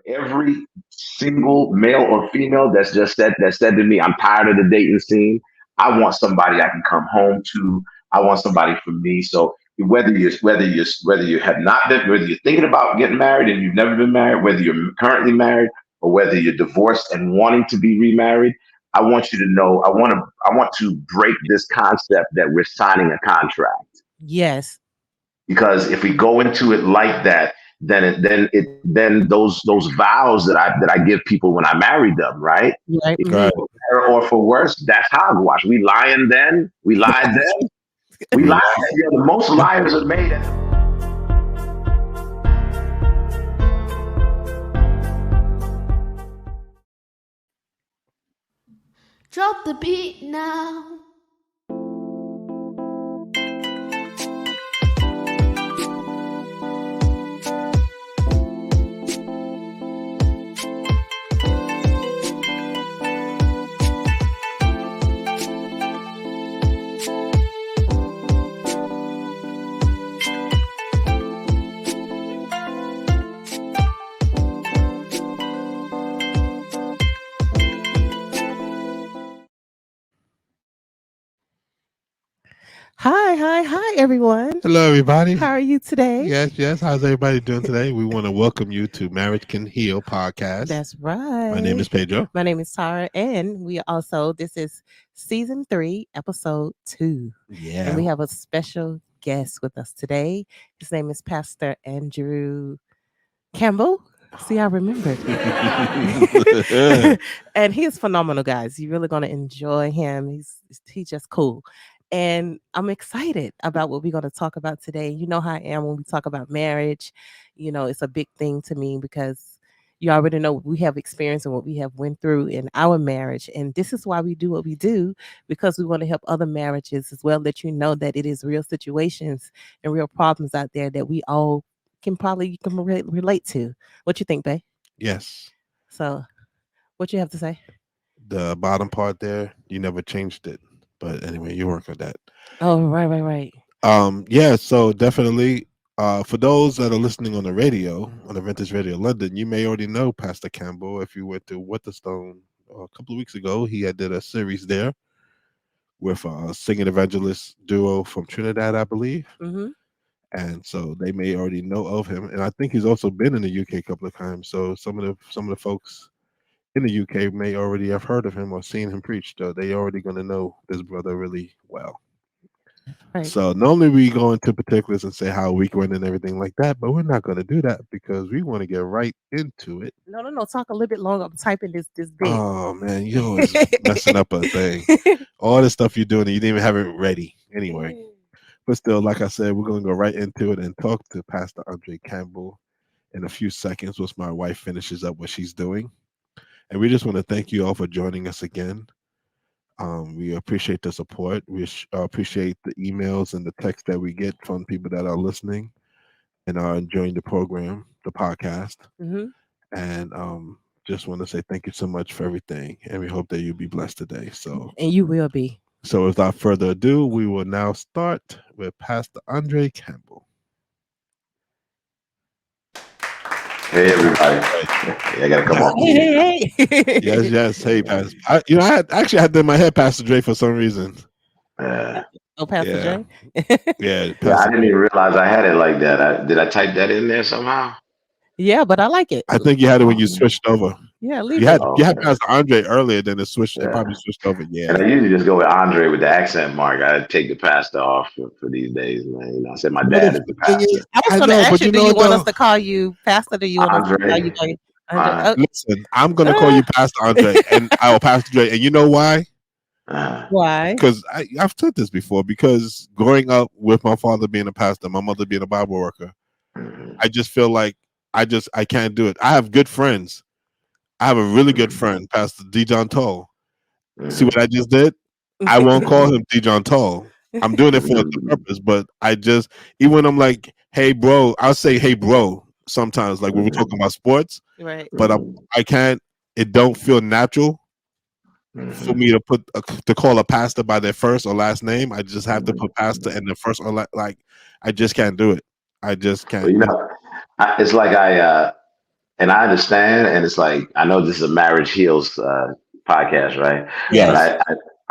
Every single male or female that said to me, "I'm tired of the dating scene. I want somebody I can come home to. I want somebody for me." So whether you have not been, whether you're thinking about getting married and you've never been married, whether you're currently married or whether you're divorced and wanting to be remarried, I want you to know, I want to break this concept that we're signing a contract. Yes. Because if we go into it like that, then those vows that I give people when I marry them, right? Right. For Right. better or for worse, that's hogwash. We lying then, we lied then, we lied. Yeah, the most liars are made at the Drop the beat now. Hi, everyone. Hello, everybody. How are you today? Yes. How's everybody doing today? We want to welcome you to Marriage Can Heal podcast. That's right. My name is Pedro. My name is Tara, and this is season 3, episode 2. Yeah. And we have a special guest with us today. His name is Pastor Andre Campbell. See, I remembered. And he is phenomenal, guys. You're really going to enjoy him. He's just cool. And I'm excited about what we're going to talk about today. You know how I am when we talk about marriage. You know, it's a big thing to me because you already know we have experience and what we have went through in our marriage. And this is why we do what we do, because we want to help other marriages as well, let you know that it is real situations and real problems out there that we all can relate to. What you think, babe? Yes. So what you have to say? The bottom part there, you never changed it. But anyway, you work on that. Oh, right. Yeah, so definitely for those that are listening on the radio, on the Vintage Radio London, you may already know Pastor Campbell. If you went to Waterstone a couple of weeks ago, he had did a series there with a singing evangelist duo from Trinidad, I believe. Mm-hmm. And so they may already know of him. And I think he's also been in the UK a couple of times. So some of the folks in the UK may already have heard of him or seen him preach. So they already going to know this brother really well. Right. So normally we go into particulars and say how week went and everything like that, but we're not going to do that because we want to get right into it. No. Talk a little bit longer. I'm typing this bit. Oh man, you're always messing up a thing. All the stuff you're doing, you didn't even have it ready anyway. But still, like I said, we're going to go right into it and talk to Pastor Andre Campbell in a few seconds once my wife finishes up what she's doing. And we just want to thank you all for joining us again. We appreciate the support. We appreciate the emails and the texts that we get from people that are listening and are enjoying the program, the podcast. Mm-hmm. And just want to say thank you so much for everything. And we hope that you'll be blessed today. And you will be. So without further ado, we will now start with Pastor Andre Campbell. Hey everybody! I gotta come on. Hey. Yes. Hey, Pastor. I had that in my head, Pastor Dre, for some reason. Pastor J. Yeah, I didn't even realize I had it like that. Did I type that in there somehow? Yeah, but I like it. I think you had it when you switched over. Yeah, you had Pastor Andre earlier, then it probably switched over. Yeah. And I usually just go with Andre with the accent mark. I take the pastor off for these days, man. You know, I said my dad is the pastor. I was going to ask you, do you want us to call you Pastor? Do you want us to call you Andre? Listen, I'm going to call you Pastor Andre, and I will Pastor Dre. And you know why? Why? Because I've said this before. Because growing up with my father being a pastor, my mother being a Bible worker, I just feel like I can't do it. I have good friends. I have a really good friend, Pastor Dijon Toll. See what I just did? I won't call him Dijon Toll. I'm doing it for a purpose, but even when I'm like, hey, bro, I'll say, hey, bro, sometimes, like when we're talking about sports. Right. But I can't, it don't feel natural for me to call a pastor by their first or last name. I just have to put pastor in the first or like, I just can't do it. I just can't. Well, it's like and I understand, and it's like I know this is a marriage heals podcast, right? But Yes.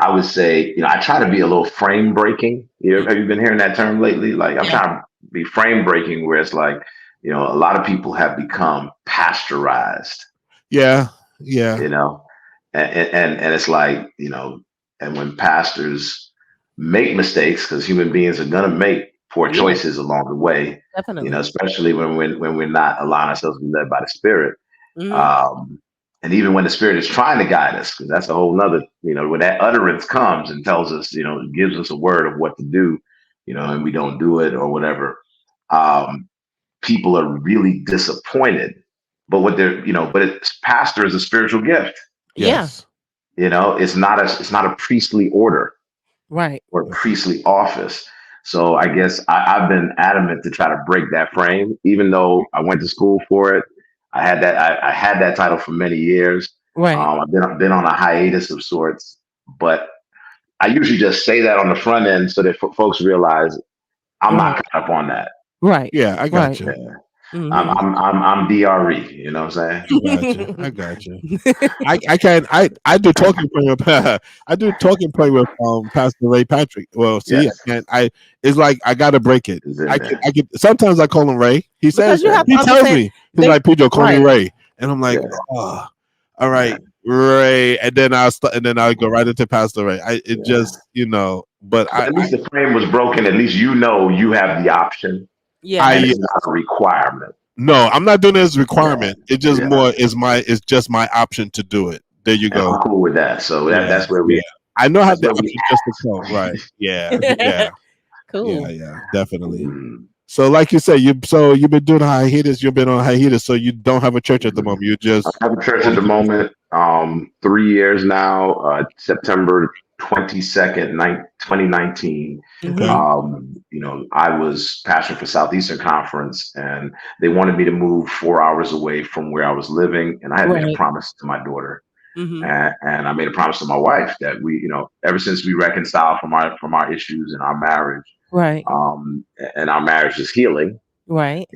I would say, I try to be a little frame breaking. Have you been hearing that term lately? Like I'm Yeah. trying to be frame breaking, where it's like, a lot of people have become pasteurized. Yeah. You know, and it's like, and when pastors make mistakes, because human beings are gonna make poor Yeah. choices along the way, Definitely. especially when we're not allowing ourselves to be led by the Spirit. Mhm. And even when the Spirit is trying to guide us, because that's a whole nother, when that utterance comes and tells us, gives us a word of what to do, and we don't do it or whatever, people are really disappointed. But pastor is a spiritual gift. Yeah. Yes. It's not a priestly order Right. or a priestly office. So I guess I've been adamant to try to break that frame, even though I went to school for it. I had that title for many years. Right. I've been on a hiatus of sorts, but I usually just say that on the front end so that folks realize I'm Right. not caught up on that. Right. Yeah, I got Right. you. Yeah. Mhm. I'm DRE. You know what I'm saying? I got you. I can I do talking point with I do talking point with Pastor Ray Patrick. Well, see, Yes. it's like I gotta break it. It's in I there. can sometimes I call him Ray. He says Because you have to he tells understand me he's they like, Pedro, call me right. Ray, and I'm like, Yeah. oh, all right, Ray, and then I'll go right into Pastor Ray. It just but But at least the frame was broken. At least you have the option, Yeah. and it's not a requirement. no, I'm not doing it as a requirement. Yeah. It just Yeah. more it's just my option to do it. There you And go. I'm cool with that. So Yeah, that's where we. I know how That's the where we. option just to call. Right. Yeah. Yeah. Cool. Yeah. Definitely. Mm, So, like you said, you've been doing hiatus. You've been on hiatus, so you don't have a church at the moment. You just I have a church at the moment. 3 years now. September 22nd, 2019. okay. I was pastor for Southeastern Conference, and they wanted me to move 4 hours away from where I was living, and I had made a Right. promise to my daughter. Mhm. And I made a promise to my wife that we, ever since we reconciled from our issues in our marriage, Right. and our marriage is healing, Right.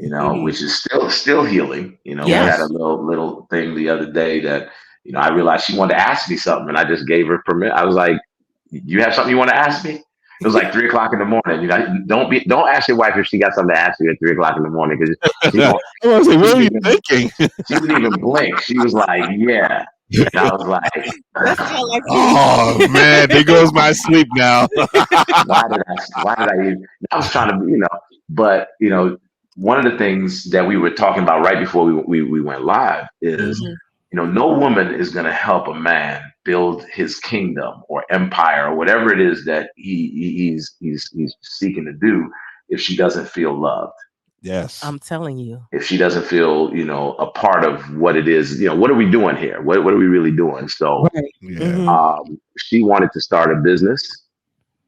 which is still healing. We Yes. had a little thing the other day that, I realized she wanted to ask me something, and I just gave her permission. I was like, "You have something you want to ask me?" It was like 3 o'clock in the morning. Don't ask your wife if she got something to ask you at 3 o'clock in the morning, because she I won't. was like, what were you She thinking? didn't even blink. She was like, "Yeah." And I was like, That sounds like you. Oh man, there goes my sleep now. why did I even, I was trying to, but one of the things that we were talking about right before we went live is, Mhm. no woman is going to help a man build his kingdom or empire or whatever it is that he's seeking to do if she doesn't feel loved. Yes. I'm telling you. If she doesn't feel, a part of what it is, what are we doing here? What are we really doing? So Right. Yeah. Mhm. she wanted to start a business.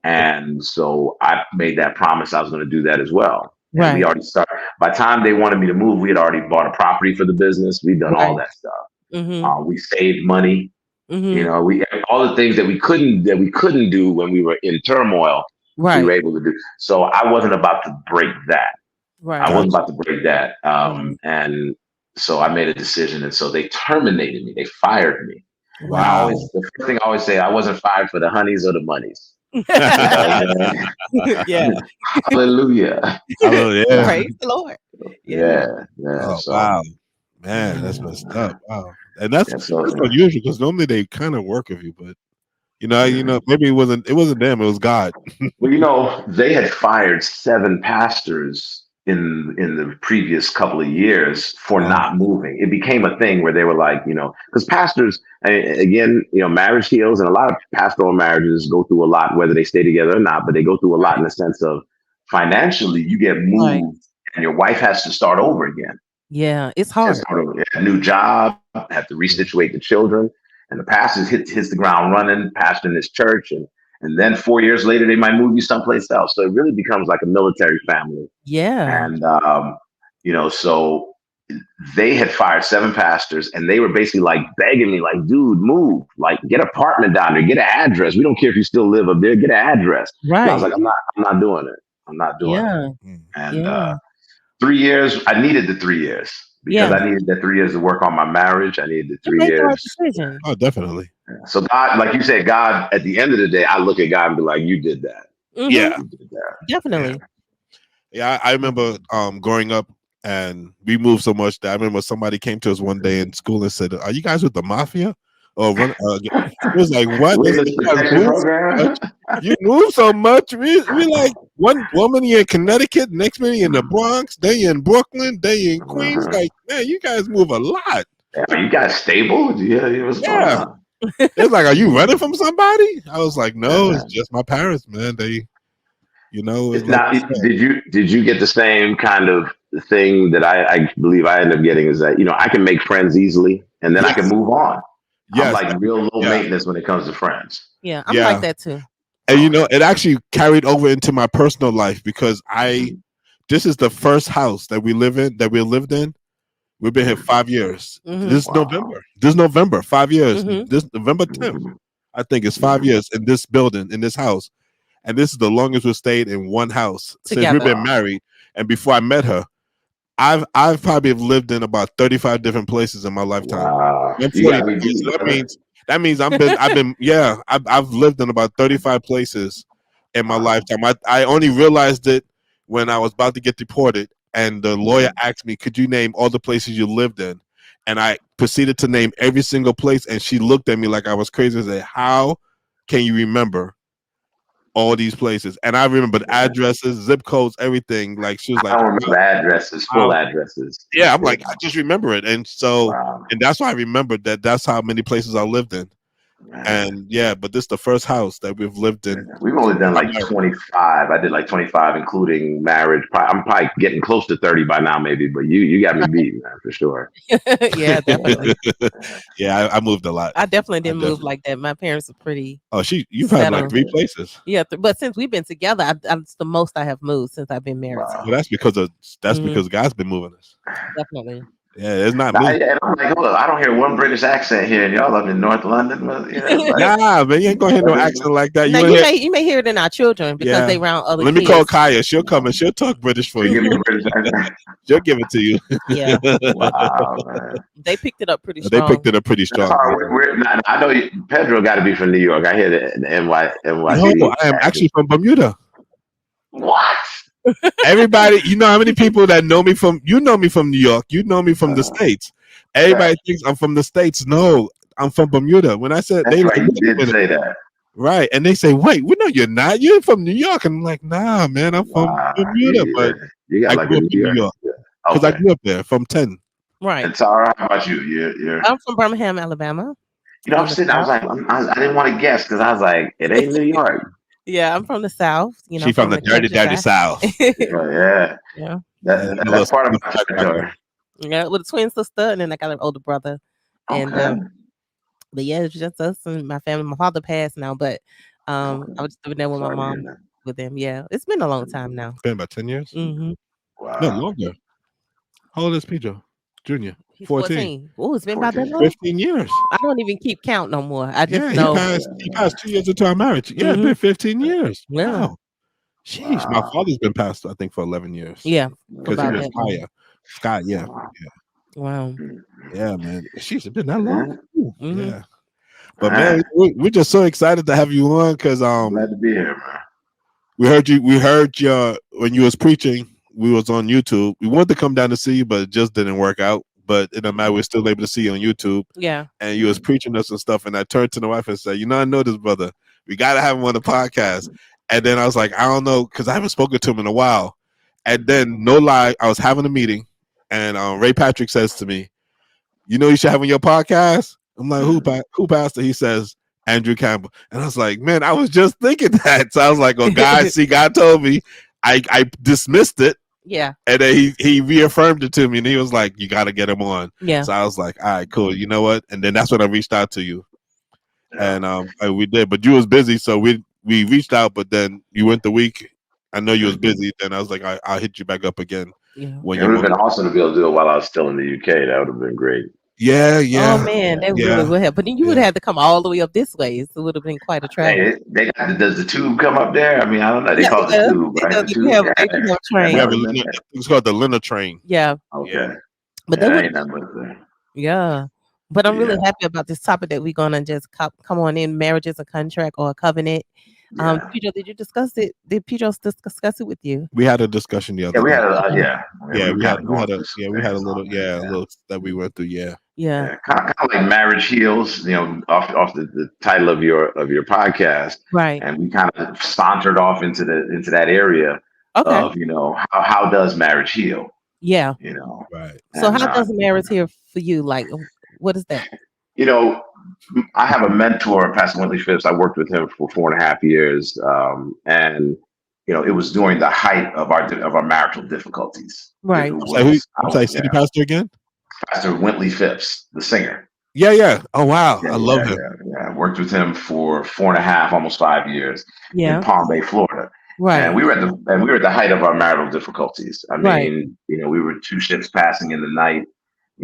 And so I made that promise I was going to do that as well. And Right. we already started. By the time they wanted me to move, we had already bought a property for the business. We'd done all Right. that stuff. Mhm. We saved money. Mhm. We all the things that we couldn't do when we were in turmoil. We were Right. able to do. So I wasn't about to break that. I Right. wasn't about to break that. Right. And so I made a decision, and so they terminated me. They fired me. Wow. The first thing I always say, I wasn't fired for the honeys or the monies. You know what I mean? Yeah. Hallelujah. Oh yeah. Praise the Lord. Yeah. Oh So, wow. Man, that's messed up. Wow. And that's so unusual because normally they kind of work with you, but maybe it wasn't them, it was God. well, they had fired 7 pastors in the previous couple of years for Wow. not moving. It became a thing where they were like, because pastors, again, marriage heals, and a lot of pastoral marriages go through a lot, whether they stay together or not, but they go through a lot in the sense of financially, you get moved, Right. and your wife has to start over again. Yeah, it's Has hard. a new job, have to resituate the children, and the pastor hits the ground running, pastoring his church, and then 4 years later they might move you someplace else. So it really becomes like a military family. Yeah. And so they had fired 7 pastors, and they were basically like begging me, like, "Dude, move! Like, get an apartment down there, get an address. We don't care if you still live up there. Get an address." And I was Right. like, I'm not doing it. I'm not doing it. Yeah. And Yeah. 3 years, I needed the 3 years. because Yeah. I needed the 3 years to work on my marriage. I needed the You 3 made the right years. decision. Oh, definitely. So God, like you said, God, at the end of the day, I look at God and be like, you did that. Yeah. Mhm. You did that. Definitely. Yeah, I remember growing up, and we moved so much that I remember somebody came to us one day in school and said, "Are you guys with the mafia?" Or run, it was like, "What? They said, Witness you guys protection move so program. much. You move so much. We like one minute you're in Connecticut, next minute you're in the Bronx, then you're in Brooklyn, then you're in Queens. Like, man, you guys move a lot." Are you guys stable? Yeah, what's going Yeah, on? it's like, "Are you running from somebody?" I was like, "No, Yeah. it's just my parents, man. They, it's like Now, you said." did you get the same kind of thing that I believe I ended up getting? Is that I can make friends easily and then I can Yes, move on. I'm yes, like real low yeah, maintenance when it comes to friends. Yeah, I'm like yeah. that too. And Okay. it actually carried over into my personal life because Mhm. this is the first house that we lived in. We've been here 5 years. Mhm. This Wow. November. This November, 5 years. Mhm. This November 10th, Mhm. I think it's 5 Mhm. years in this building, in this house. And this is the longest we've stayed in one house since we've Together. been Wow. married. And before I met her, I've probably lived in about 35 different places in my lifetime. Wow. I'm You 49, got me so beat, brother. that means I've been yeah, I've lived in about 35 places in my Wow. lifetime. I only realized it when I was about to get deported, and the lawyer Mhm. asked me, "Could you name all the places you lived in?" And I proceeded to name every single place, and she looked at me like I was crazy and said, "How can you remember all these places?" And I remembered Yeah. addresses, zip codes, everything. Like she was I like, don't remember addresses, full "Wow." addresses. Yeah, I'm like, I just remember it. And so, Wow. and that's why I remembered that's how many places I lived in. Man. And yeah, but this is the first house that we've lived Yeah. in. We've only done I'm like married. 25. I did like 25, including marriage. I'm probably getting close to 30 by now, maybe. But you got me beat, man, for sure. Yeah, definitely. Yeah, I moved a lot. I definitely I didn't move like that. My parents are pretty Oh, you've had like settled. 3 places. Yeah, but since we've been together, that's the most I have moved since I've been married to Well, Wow. him. that's Mhm. because God's been moving us. Definitely. Yeah, it's not Nah, me. yeah, and I'm like, hold up, I don't hear one British accent here, and y'all up in North London. Well, like, Nah, man, you ain't gonna hear no accent like that. Now You gonna hear, you may hear it in our children because yeah. they around other Let me call kids. Kaya. She'll come and she'll talk British for you you. give me a British accent. She'll give it to you. Yeah, Wow, man. they picked it up pretty They strong. picked it up pretty That's strong. hard. I know Pedro got to be from New York. I hear the No, NYC I am accent. actually from Bermuda. What? Everybody, you know how many people that know me from New York, you know me from the Uh, States. right. Everybody thinks I'm from the States. No, I'm from Bermuda. When I said, That's they like, right. You wait a did minute. say that. Right. And they say, wait, well, no, you're not. You're from New York. And I'm like, nah, man, I'm from Wow. Bermuda. But You got I like a grew up New in New York. York Yeah. because I Okay. grew up there from 10. Right. And Tara, how about you? You're. I'm from Birmingham, Alabama. I'm In the sitting. I was South. like, I didn't want to guess because I was like, it ain't New York. Yeah, I'm from the South. She from From the the dirty, dirty countryside. South. Yeah. Yeah, Yeah, a That's little part of my cracker. territory. yeah, with a twin sister, and then I got an older brother. And Okay. but yeah, it's just us and my family. My father passed now, but I Okay. was living there with my Sorry to hear mom that. with him. Yeah, it's been a long time now. Been about 10 years? Hmm No, Wow. longer. How old is Pedro? Junior? He's 14. 14. Oh, it's been about that 14. long. 15 years. I don't even keep count no more. I just Yeah, know. he passed 2 years into our marriage. Yeah, it's Hmm been 15 years. Yeah, Wow. Sheesh. My Wow. father's been passed, I think, for 11 years. yeah, for Because he about was that long. higher. Scott, yeah. Wow. Wow. Yeah, man. Sheesh, it's been that long? Yeah. Ooh, Hmm yeah. All But man, right. we're just so excited to have you on because I'm glad to be here, man. we heard your when you was preaching, we was on YouTube. We wanted to come down to see you, but it just didn't work out. But it doesn't matter, we're still able to see you on YouTube. Yeah. And you was preaching us and stuff. And I turned to the wife and said, I know this brother. We gotta have him on the podcast. And then I was like, I don't know, because I haven't spoken to him in a while. And then, no lie, I was having a meeting, and Ray Patrick says to me, you should have on your podcast? I'm like, who pastor? He says, Andrew Campbell. And I was like, man, I was just thinking that. So I was like, oh, God told me. I dismissed it. Yeah. And then he reaffirmed it to me, and he was like, you got to get him on. Yeah. So I was like, all right, cool. You know what? And then that's when I reached out to you. Yeah. And we did, but you was busy, so we reached out, but then you went the week. I know you was busy. Then I was like, I'll hit you back up again. Yeah. When It you would have want. been awesome to be able to do it while I was still in the UK. That would have been great. Yeah. Oh man, that really would have. But then you would have had to come all the way up this way. So it would have been quite a travel. Hey, does the tube come up there? I mean, I don't know. They Yeah, call it the tube, right? The They tube. do have a train. It's called the Lena train. Yeah. Okay. But that Yeah, would ain't nothing but that. Yeah. But I'm really Yeah, happy about this topic that we're gonna just come on in. Marriage is a contract or a covenant. yeah, Pedro, did you discuss it? Did Pedro discuss it with you? We had a discussion the yeah. other We day. had a Okay. yeah. Yeah, We were kind of we going had a through some yeah, we had a things little on there. a little that we went through. Yeah. Yeah. Yeah, kind of like marriage heals, off the title of your podcast, Right. and we kind of sauntered off into that area Okay. of how does marriage heal, Yeah. you know, Right. So and how does marriage here for you? Like, what is that? you know, I have a mentor, Pastor Wintley Phipps. I worked with him for 4.5 years, and it was during the height of our marital difficulties. It Right. was, I'm sorry, yeah, city pastor again? Pastor Wintley Phipps, the singer. Yeah, yeah. Oh wow. Yeah, I love yeah, him. yeah, yeah. I worked with him for 4.5, almost 5 years in Yeah. Palm Bay, Florida. And Right. we were at the height of our marital difficulties. I Right. mean, we were two ships passing in the night.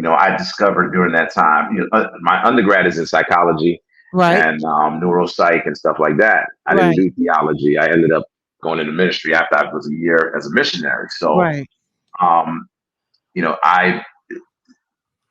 I discovered during that time, my undergrad is in psychology Right. and neuropsych and stuff like that. I didn't Right. do theology. I ended up going into ministry after I was a year as a missionary. So, Right. um, I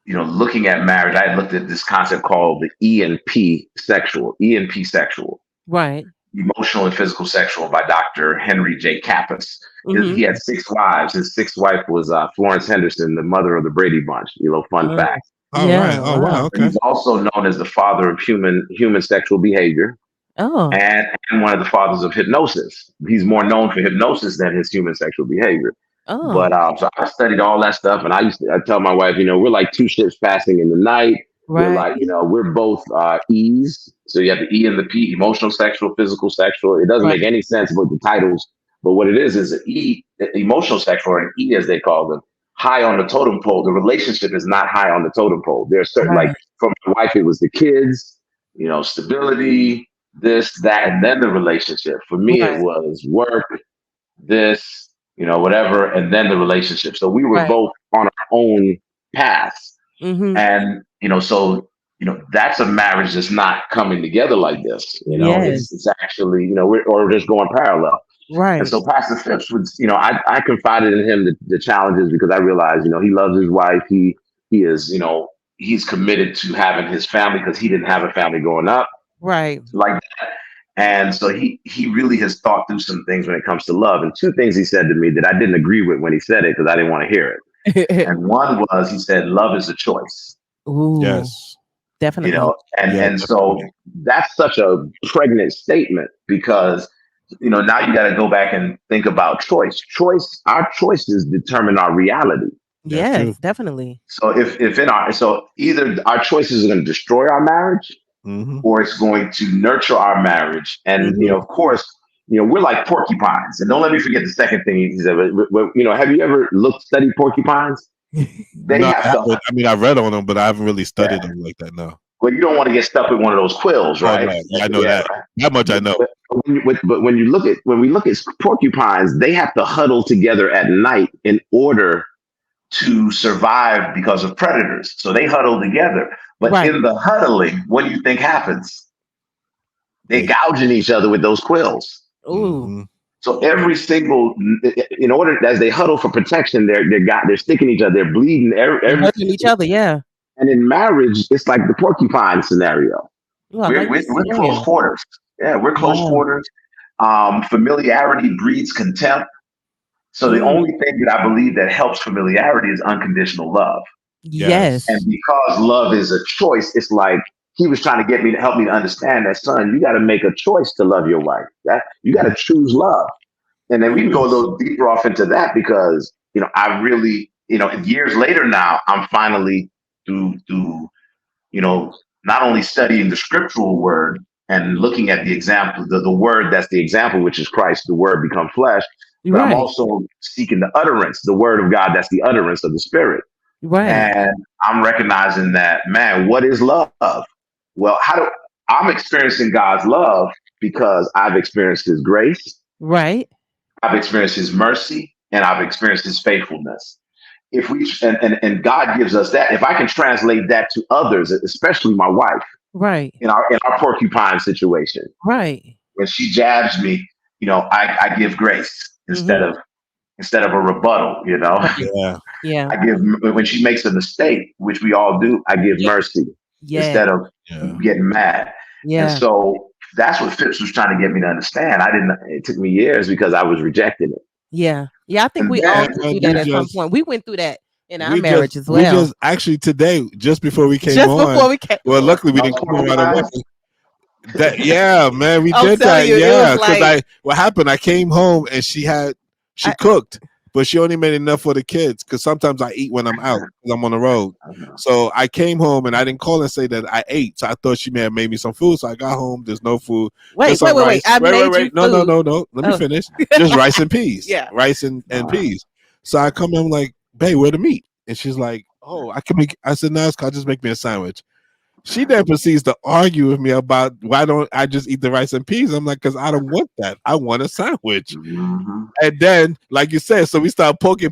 looking at marriage, I had looked at this concept called the ENP sexual, Right. emotional and physical sexual, by Dr. Henry J. Kappas. Mm-hmm. He had 6 wives. His sixth wife was Florence Henderson, the mother of the Brady Bunch. Fun fact. All right. Yeah. Oh wow. Wow. Okay. He's also known as the father of human sexual behavior Oh. and one of the fathers of hypnosis. He's more known for hypnosis than his human sexual behavior. Oh. But so I studied all that stuff, and I tell my wife, we're like two ships passing in the night. We're Right. like, we're both E's. So you have the E and the P: emotional, sexual, physical, sexual. It doesn't make Right. any sense with the titles, but what it is an E, emotional, sexual, or an E as they call them, high on the totem pole. The relationship is not high on the totem pole. There's certain, like Right. for my wife, it was the kids, stability, this, that, and then the relationship. For me, it Right. was work, this, whatever, and then the relationship. So we were Right. both on our own paths. Mm-hmm. And, so, that's a marriage that's not coming together like this. Yes. It's actually, we're just going parallel. And Right. so Pastor Phipps was, I confided in him the challenges because I realized, he loves his wife. He is, he's committed to having his family because he didn't have a family growing up Right. like that. And so he really has thought through some things when it comes to love. And two things he said to me that I didn't agree with when he said it because I didn't want to hear it. And one was, he said, love is a choice. Ooh. Yes. Definitely. And so that's such a pregnant statement because now you got to go back and think about choice. Our choices determine our reality. Yes, definitely. So so either our choices are going to destroy our marriage, or it's going to nurture our marriage. And of course, we're like porcupines. And don't let me forget the second thing he said. Have you ever studied porcupines? They No, have to. I mean, I read on them, but I haven't really studied them like that. No. Well, you don't want to get stuck with one of those quills, right? Oh, no. I know that. Right. That much I know. But when we look at porcupines, they have to huddle together at night in order to survive because of predators. So they huddle together. But in the huddling, what do you think happens? They gouging each other with those quills. Ooh. So every single, in order, as they huddle for protection, they're sticking each other, they're bleeding, hurting each other, yeah. And in marriage, it's like the porcupine scenario. Ooh, we're close quarters. Yeah, we're close quarters. Familiarity breeds contempt. So the only thing that I believe that helps familiarity is unconditional love. Yes. And because love is a choice, it's like he was trying to help me to understand that, son, you got to make a choice to love your wife. That you got to choose love. And then we can go a little deeper off into that because, I really, years later now, I'm finally through, not only studying the scriptural word and looking at the example, the word that's the example, which is Christ, the word become flesh. But I'm also seeking the utterance, the word of God, that's the utterance of the Spirit. Right. And I'm recognizing that, man, what is love? Well, I'm experiencing God's love because I've experienced his grace. Right. I've experienced his mercy and I've experienced his faithfulness. If we and God gives us that, if I can translate that to others, especially my wife, right, in our porcupine situation, right, when she jabs me, I give grace instead of instead of a rebuttal. Right. Yeah. Yeah. I give, when she makes a mistake, which we all do, I give Yeah. mercy Yeah. instead of Yeah. getting mad. And Yeah. so that's what Phipps was trying to get me to understand. It took me years because I was rejecting it. Yeah. Yeah. I think And we all then, went And through we that at some just point. We went through that in our we just marriage as we well. just actually today, just before we came Just before on. we came. Well, luckily we y'all didn't come on told me right away. guys, That yeah, man, we I'm did telling that. you, it was Yeah, because like what happened? I came home and she I, cooked, but she only made enough for the kids. Because sometimes I eat when I'm out because I'm on the road. So I came home and I didn't call and say that I ate. So I thought she may have made me some food. So I got home. There's no food. wait, Just some wait, wait, wait. rice. I Wait, wait, made you wait. No, no, food. no, no. Let me Oh, finish. Just rice and peas. yeah. Rice and peas. So I come in, I'm like, babe, where the meat? And she's like, oh, I can make. I said, no, I'll just make me a sandwich. She then proceeds to argue with me about why don't I just eat the rice and peas? I'm like, because I don't want that. I want a sandwich. Mhm. And then, like you said, so we start poking.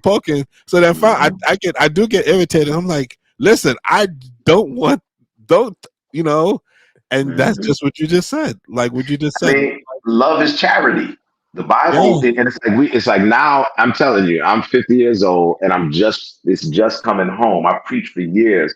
So then I do get irritated. I'm like, listen, I don't, you know, and that's Mhm. just what you just said. Like what you just I said. mean, love is charity. The Bible, Yeah. and it's like now I'm telling you, I'm 50 years old and it's just coming home. I've preached for years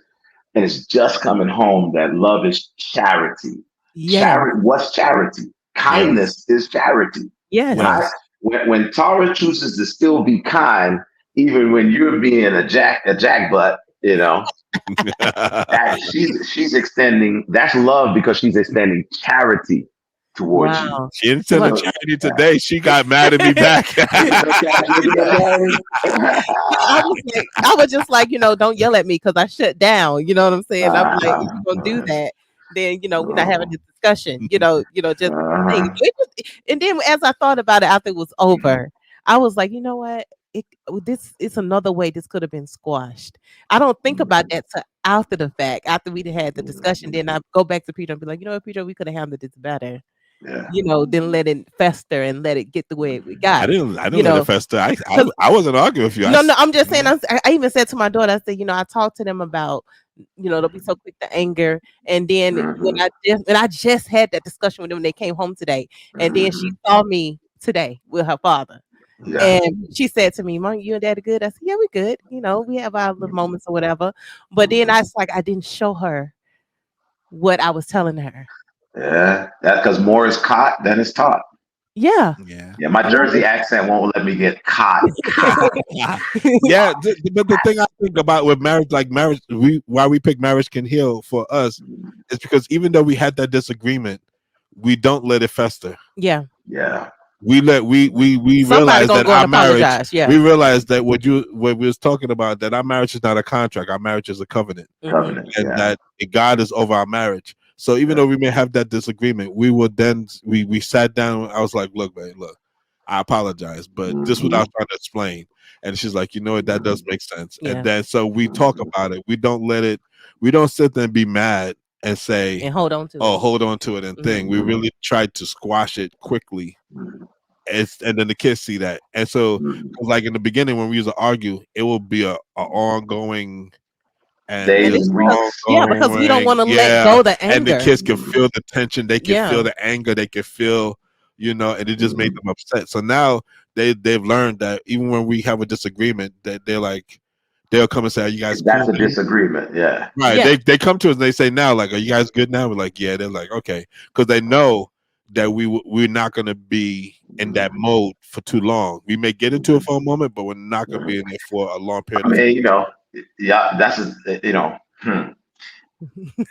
and it's just coming home that love is charity. Yeah. Charity, what's charity? Yes. Kindness is charity. Yes. When I Yes. when Tara chooses to still be kind, even when you're being a jackbutt, that she's extending, that's love because she's extending charity towards you. Wow. She didn't send a Well, So, charity today. She got mad at me back. I was just like, don't yell at me because I shut down. You know what I'm saying? I'm like, if you're gonna do uh, that, then we're not having this discussion. Just thing. And then as I thought about it after it was over, I was like, you know what? This is another way this could have been squashed. I don't think about that till after the fact, after we had the discussion. Then I go back to Peter and be like, you know what, Peter, we could have handled this better. yeah. Then let it fester and let it get the way we got. I didn't let it fester. Because I wasn't arguing with you. no, I'm just saying. I even said to my daughter, I said, I talked to them about, don't be so quick to anger. And then when I just had that discussion with them when they came home today, and then she saw me today with her father, Yeah. and she said to me, "Mom, you and Daddy good?" I said, "Yeah, we good. We have our little moments or whatever." But then I didn't show her what I was telling her. Yeah. That's because more is caught than is taught. Yeah. Yeah. Yeah, my Jersey accent won't let me get caught. Yeah, but the thing I think about with marriage, like marriage, why we pick Marriage Can Heal for us is because even though we had that disagreement, we don't let it fester. Yeah. Yeah. We Somebody realize gonna that go and our marriage, apologize. Yeah. we realize that what we was talking about, that our marriage is not a contract, our marriage is a covenant, Covenant. and Yeah. that God is over our marriage. So even though we may have that disagreement, we would then we sat down. I was like, look, man, look, I apologize, but this is what I was trying to explain. And she's like, you know what, that does make sense. Yeah. And then so we talk about it. We don't sit there and be mad and say, And hold on to oh, it. hold on to it and thing. We really tried to squash it quickly. And then the kids see that. And so like in the beginning when we used to argue, it will be a ongoing and Days And just and it's because weeks. because we don't ongoing, want to let yeah. go the And the anger. kids can feel the tension, they can feel Yeah. the anger, they can feel, and it just made them upset. So now they've learned that even when we have a disagreement, that they'll come and say, "Are you guys That's cool?" a disagreement. Yeah. Right? Yeah. They come to us and they say, "Now, like, are you guys good now?" We're like, "Yeah." They're like, "Okay," because they know that we're not going to be in that mode for too long. We may get into it for a moment, but we're not going to be in it for a long period I of time. mean, yeah,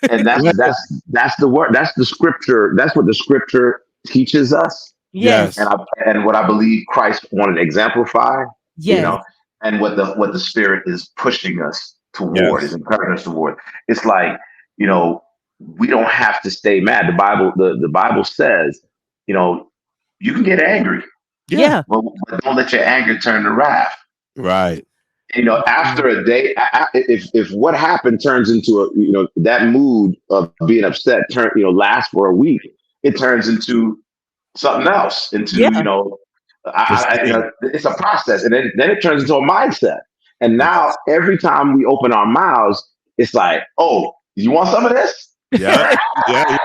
and that's the word. That's the scripture. That's what the scripture teaches us. Yes. Yes. And what I believe Christ wanted to exemplify, Yes. and what the Spirit is pushing us toward, is Yes. encouraging us toward. It's like, we don't have to stay mad. The Bible says, you can get angry, Yeah. but don't let your anger turn to wrath. Right. After a day, if what happened turns into that mood of being upset lasts for a week, it turns into something else. Yeah. It's a process, and then it turns into a mindset. And now every time we open our mouths, it's like, oh, you want some of this? Yeah, yeah,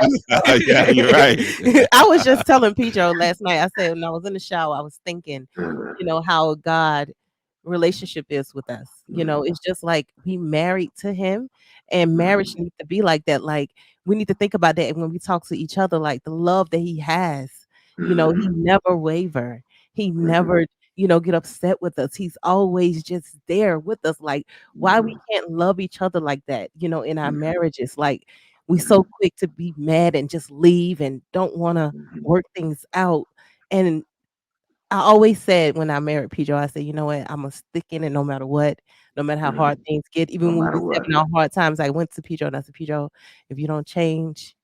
yeah. You're right. I was just telling Pedro last night. I said when I was in the shower, I was thinking, how God relationship is with us. It's just like we married to Him, and marriage needs to be like that. Like we need to think about that when we talk to each other. Like the love that He has. He never waver. He never, get upset with us. He's always just there with us. Like why we can't love each other like that? In our marriages, like we so quick to be mad and just leave and don't want to work things out. And I always said when I married Pedro, I said, you know what, I'm gonna stick in it no matter what, no matter how hard things get. No Even when we matter was what. having our hard times, I went to Pedro and I said, Pedro, if you don't change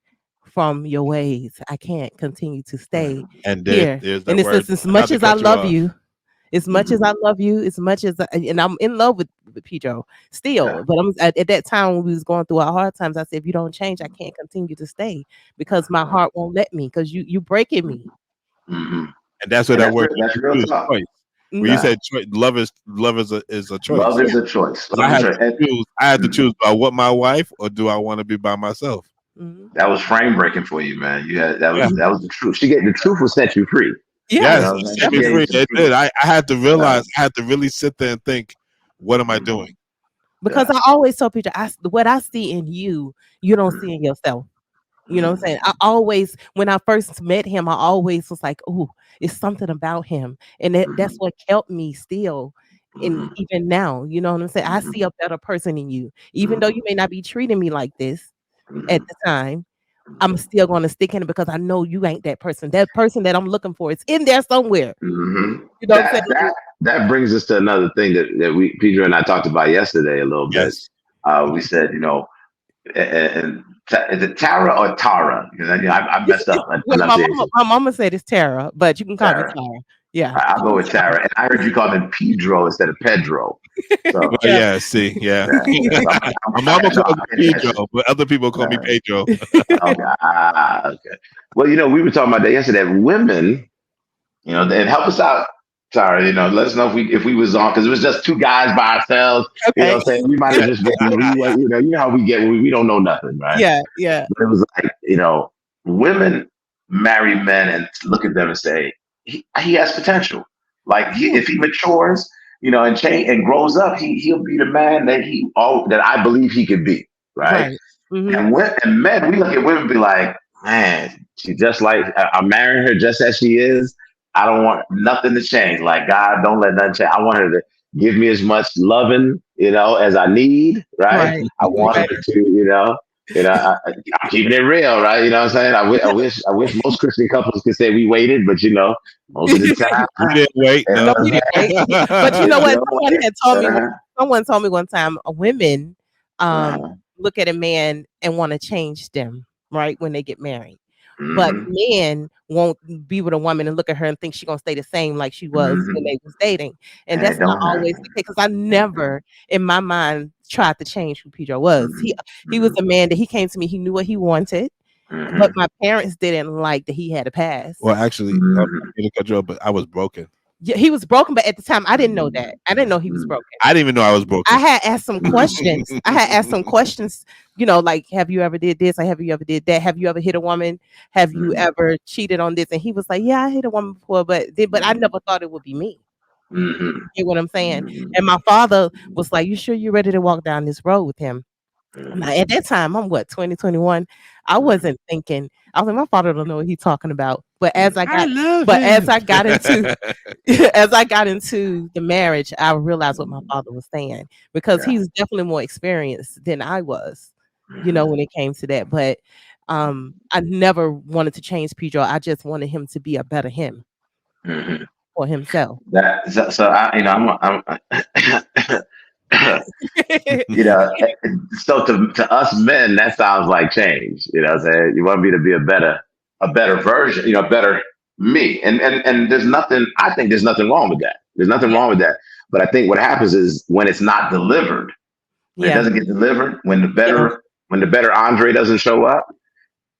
from your ways, I can't continue to stay And here. there's that And it word. says, as Not much to as I cut you love off. you, as much as I love you, as much as and I'm in love with Pedro still. But I'm at that time when we was going through our hard times, I said, if you don't change, I can't continue to stay because my heart won't let me because you breaking me. Mm-hmm. And that's what And that word that's real is, talk. choice. Where you said love is a choice. Love is a choice. I had to choose. I had to choose. Do I want my wife or do I want to be by myself? That was frame breaking for you, man. You had that Yeah. was the truth. The truth will set you free. Yes, You know, set me free. It did. I had to realize. I had to really sit there and think, what am I doing? Because I always tell people, what I see in you, you don't see in yourself. You know what I'm saying? I always, when I first met him, I always was like, oh, it's something about him. And that's what kept me still. And even now, you know what I'm saying? I see a better person in you. Even though you may not be treating me like this at the time, I'm still going to stick in it because I know you ain't that person. That person that I'm looking for is in there somewhere. Mm-hmm. You know what I'm saying? That brings us to another thing that Pedro and I talked about yesterday a little bit. We said, and is it Tara or Tara? Because I messed up on Well, pronunciation. my mama said it's Tara, but you can call me Tara. Yeah. I'll go with Tara. And I heard you call him Pedro instead of Pedro. So yeah, see, yeah. My mama calls me Pedro, but other people call me Pedro. Okay. Well, we were talking about that yesterday. Women, and help us out, Tara. Let us know if we was on, because it was just two guys by ourselves. Okay. Saying we might have just been, how we get when we don't know nothing, right? Yeah. But it was like, women marry men and look at them and say he has potential. Like if he matures, and change and grows up, he'll be the man that I believe he could be, right? And men, we look at women and be like, man, she's just like, I'm marrying her just as she is. I don't want nothing to change. Like, God, don't let nothing change. I want her to give me as much loving, as I need, right? I want her to, I'm keeping it real, right? You know what I'm saying? I wish most Christian couples could say we waited, but most of the time we didn't wait. No. We didn't wait. But you know what? Someone told me one time, women look at a man and want to change them, right, when they get married. But men won't be with a woman and look at her and think she's gonna stay the same like she was when they was dating. And that's not always the case, because I never in my mind tried to change who Pedro was. He was a man that he came to me, he knew what he wanted, but my parents didn't like that he had a past. Well, actually, but I was broken. Yeah, he was broken, but at the time I didn't know that. I didn't know he was broken. I didn't even know I was broken. I had asked some questions. Like, have you ever did this? Or have you ever did that? Have you ever hit a woman? Have you ever cheated on this? And he was like, yeah, I hit a woman before, but I never thought it would be me. You get what I'm saying? And my father was like, you sure you're ready to walk down this road with him? Now, at that time, I'm 2021. I wasn't thinking. I was like, my father don't know what he's talking about. But as I got into as I got into the marriage, I realized what my father was saying, because he was definitely more experienced than I was, when it came to that. But I never wanted to change Pedro. I just wanted him to be a better him for himself. So to us men, that sounds like change. You know what I'm saying? You want me to be a better version, a better me. And I think there's nothing wrong with that. There's nothing wrong with that. But I think what happens is when it's not delivered, when it doesn't get delivered, when the better Andre doesn't show up,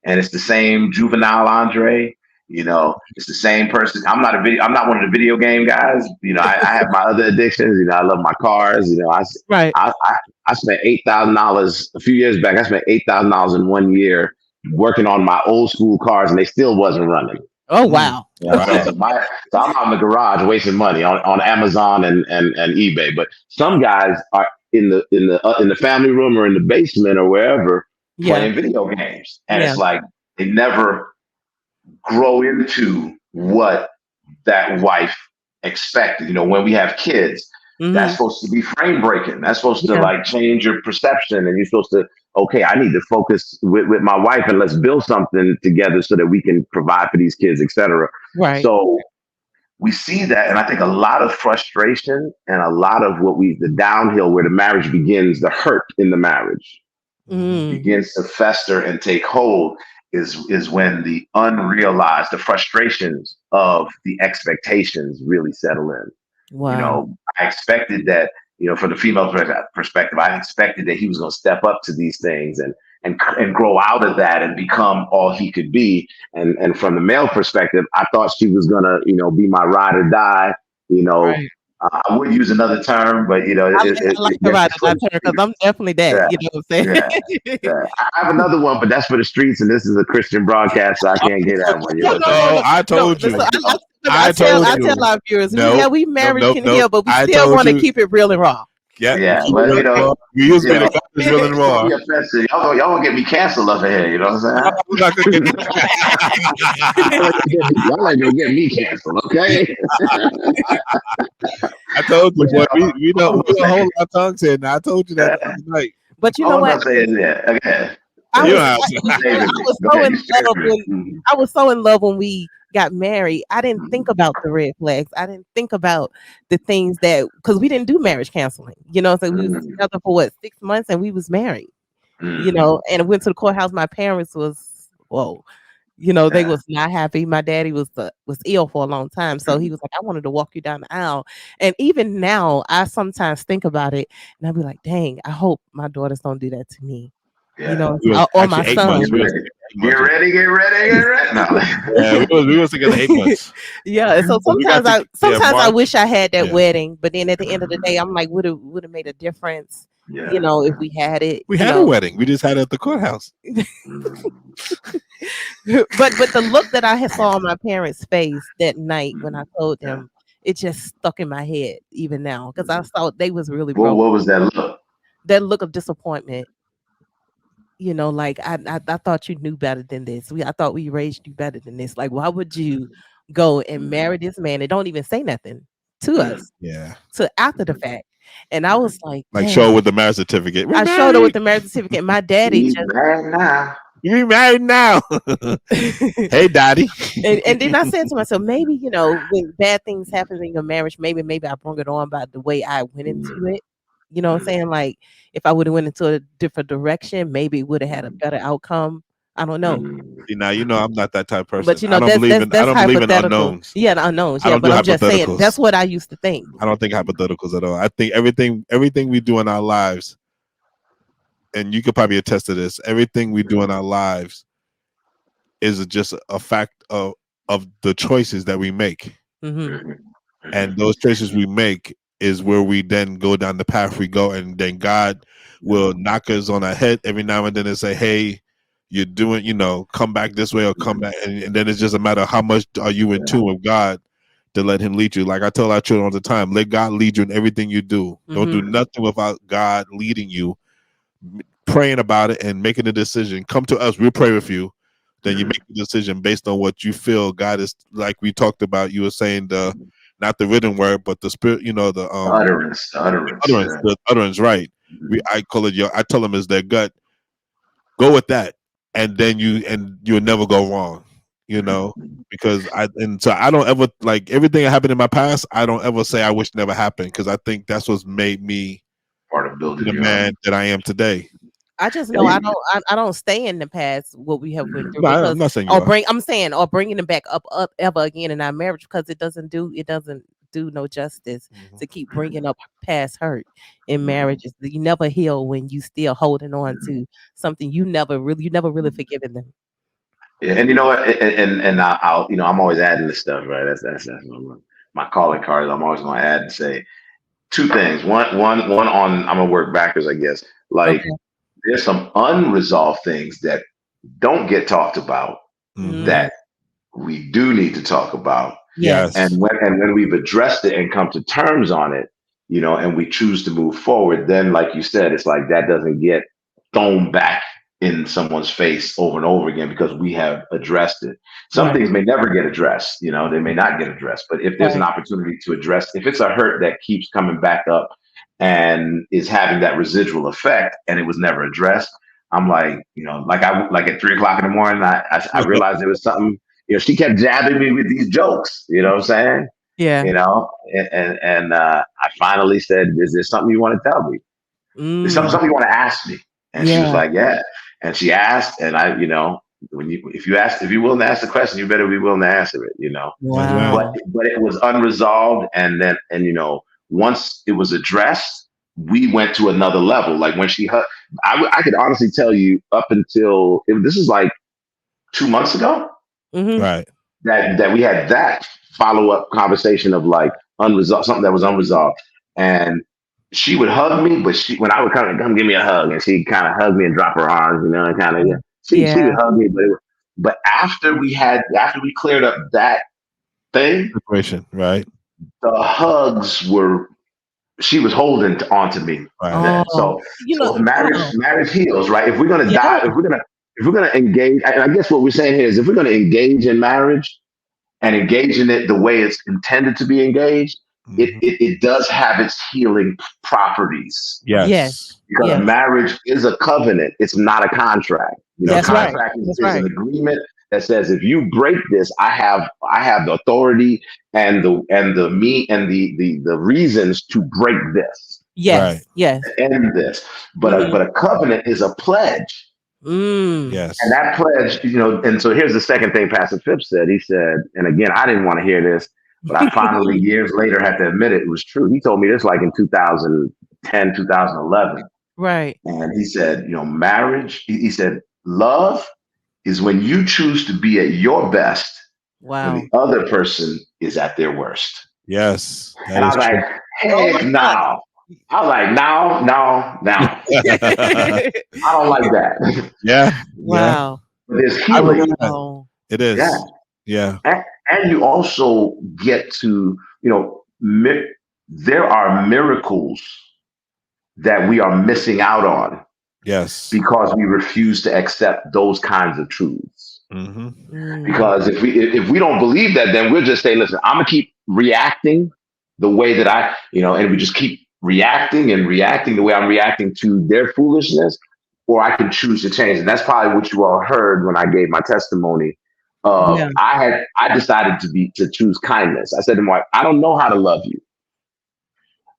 and it's the same juvenile Andre, It's the same person. I'm not one of the video game guys. I have my other addictions. I love my cars. Right. I spent $8,000 a few years back. I spent $8,000 in 1 year working on my old school cars, and they still wasn't running. Oh wow. Wow. So I'm out in the garage wasting money on Amazon and eBay. But some guys are in the family room or in the basement or wherever Yeah. playing video games, and Yeah. it's like they never grow into what that wife expected. When we have kids, that's Mhm. supposed to be frame breaking. That's supposed to Yeah. like change your perception, and you're supposed to, okay, I need to focus with my wife and let's build something together so that we can provide for these kids, etc. Right. So we see that, and I think a lot of frustration and a lot of the downhill where the marriage begins, the hurt in the marriage Mm. begins to fester and take hold is when the unrealized, the frustrations of the expectations really settle in. Wow. I expected that, from the female perspective, I expected that he was going to step up to these things and grow out of that and become all he could be. And from the male perspective, I thought she was going to, be my ride or die. Right. I would use another term, but I like the ride or die term because I'm definitely that. yeah, You know what I'm saying? yeah. I have another one, but that's for the streets, and this is a Christian broadcast, so I can't get that one. No, I told you. I told I you. tell our viewers, Nope. we married Nope, can nope. hear, but we I still told want to you. keep it real and raw. Yeah, Yeah, keep but it real. We used to be the God is real and Don't raw. be offensive. Y'all gonna get me canceled up in here. You know what I'm saying? We're not gonna get Y'all ain't gonna get me canceled, okay? I told you, But boy. We what don't was I hold saying? our tongues in. I told you that the other night. But you What know was what? I saying? Yeah, okay. I You was don't have You to. saving me. Go so ahead, in you saving love me. when I was so in love when we got married. I didn't think about the red flags. I didn't think about the things that because we didn't do marriage counseling. So we was together for 6 months and we was married. And I went to the courthouse. My parents was whoa. They Yeah. was not happy. My daddy was ill for a long time, so he was like, "I wanted to walk you down the aisle." And even now, I sometimes think about it, and I'll be like, "Dang, I hope my daughters don't do that to me." Yeah. Or my Actually 8 son. months. Get ready. Get ready. Get ready. No. Yeah, we was together 8 months. Yeah, and so We got sometimes I March. wish I had that Yeah. wedding, but then at the end of the day, I'm like, would have made a difference, Yeah. if we had it. We had a wedding. We just had it at the courthouse. But the look that I had saw on my parents' face that night when I told Yeah. them, it just stuck in my head even now because I saw they was really Well, broke. what was that look? That look of disappointment. Like I thought you knew better than this. I thought we raised you better than this. Like, why would you go and marry this man and don't even say nothing to us Yeah. to after the fact? And I was like, Like dang. show with the marriage certificate. I showed her with the marriage certificate. My daddy He's just married now. You married now. Hey, daddy. and then I said to myself, maybe, when bad things happen in your marriage, maybe I brought it on by the way I went into it. You know what I'm saying? Like if I would have went into a different direction, maybe it would have had a better outcome. I don't know. See, now I'm not that type of person. But I don't believe in hypothetical. unknowns. Yeah, the unknowns. I Yeah, don't but do I'm just saying hypotheticals. that's what I used to think. I don't think hypotheticals at all. I think everything we do in our lives, and you could probably attest to this, everything we do in our lives is just a fact of the choices that we make. Mm-hmm. And those choices we make is where we then go down the path we go, and then God will knock us on our head every now and then and say, hey, you're doing, come back this way or come back, and then it's just a matter of how much are you in tune with God to let him lead you. Like I tell our children all the time, let God lead you in everything you do. Don't do nothing without God leading you, praying about it and making a decision. Come to us, we'll pray with you. Then you make a decision based on what you feel God is, like we talked about. You were saying not the written word, but the spirit, the utterance. The utterance, right. I call it I tell them is their gut. Go with that. And then you'll never go wrong, because I don't ever, like, everything that happened in my past, I don't ever say I wish never happened, because I think that's what's made me Part of building the man that I am today. I just know I don't stay in the past what we have went through, No, because I'm not saying you are. bringing it back up ever again in our marriage, because it doesn't do no justice to keep bringing up past hurt in marriages. You never heal when you still holding on to something you never really forgiven them. Yeah, and you know what? And I'll I'm always adding this stuff, right? That's my calling card. I'm always going to add and say two things. One on I'm gonna work backwards, I guess. Like Okay. there's some unresolved things that don't get talked about Mm, that we do need to talk about. yes. Yes. And when we've addressed it and come to terms on it, and we choose to move forward, then like you said, it's like that doesn't get thrown back in someone's face over and over again because we have addressed it. Some Right. things may never get addressed, they may not get addressed. But if there's an Right. opportunity to address, if it's a hurt that keeps coming back up and is having that residual effect and it was never addressed, I'm like, like at 3 o'clock in the morning, I realized there was something, she kept jabbing me with these jokes, you know what I'm saying? Yeah. I finally said, is there something you want to tell me? There's Mm, something you want to ask me? And she was yeah. like, yeah. And she asked, and if you're willing to ask the question, you better be willing to answer it. That's right. But Wow. it was unresolved, and once it was addressed, we went to another level. Like when she hugged, I could honestly tell you up until this is like 2 months ago Hmm. Right. that we had that follow up conversation of like unresolved something that was unresolved, and she would hug me, but when I would come give me a hug, and she kind of hug me and drop her arms, and kind of she would Yeah. hug me, but after we cleared up that thing, Situation. Right. the hugs were she was holding on to me. Right. Oh, So if wow. marriage heals, right? If we're gonna Yeah. die, if we're gonna engage, and I guess what we're saying here is if we're gonna engage in marriage and engage in it the way it's intended to be engaged, it Hmm. it, it does have its healing properties Yes. Yes. because Yes. marriage is a covenant. It's not a contract. That's That's right. right. Contract That's is an right. agreement that says if you break this, I have the authority and the reasons to break this, Right. Yes. Yes. end this. But a Hmm. but a covenant is a pledge. Mm. And Yes. that pledge, and so here's the second thing Pastor Phipps said. He said, and again, I didn't want to hear this, but I finally, years later, had to admit it was true. He told me this like in 2010, 2011. Right. And he said, marriage, he said, love is when you choose to be at your best when Wow. the other person is at their worst. Yes. That And I is was like, true. Oh heck my God. no. I was like, no, no, no. I don't like that. Yeah. Yeah. Wow. But there's I healing. believe that. Wow. It Yeah. is. Yeah. And you also get to, there are miracles that we are missing out on Yes. because we refuse to accept those kinds of truths. Hmm. Mm. Because if we don't believe that, then we'll just say, listen, I'm gonna keep reacting the way that and we just keep reacting and reacting the way I'm reacting to their foolishness, or I can choose to change. And that's probably what you all heard when I gave my testimony. Yeah. I decided to choose kindness. I said to my wife, I don't know how to love you.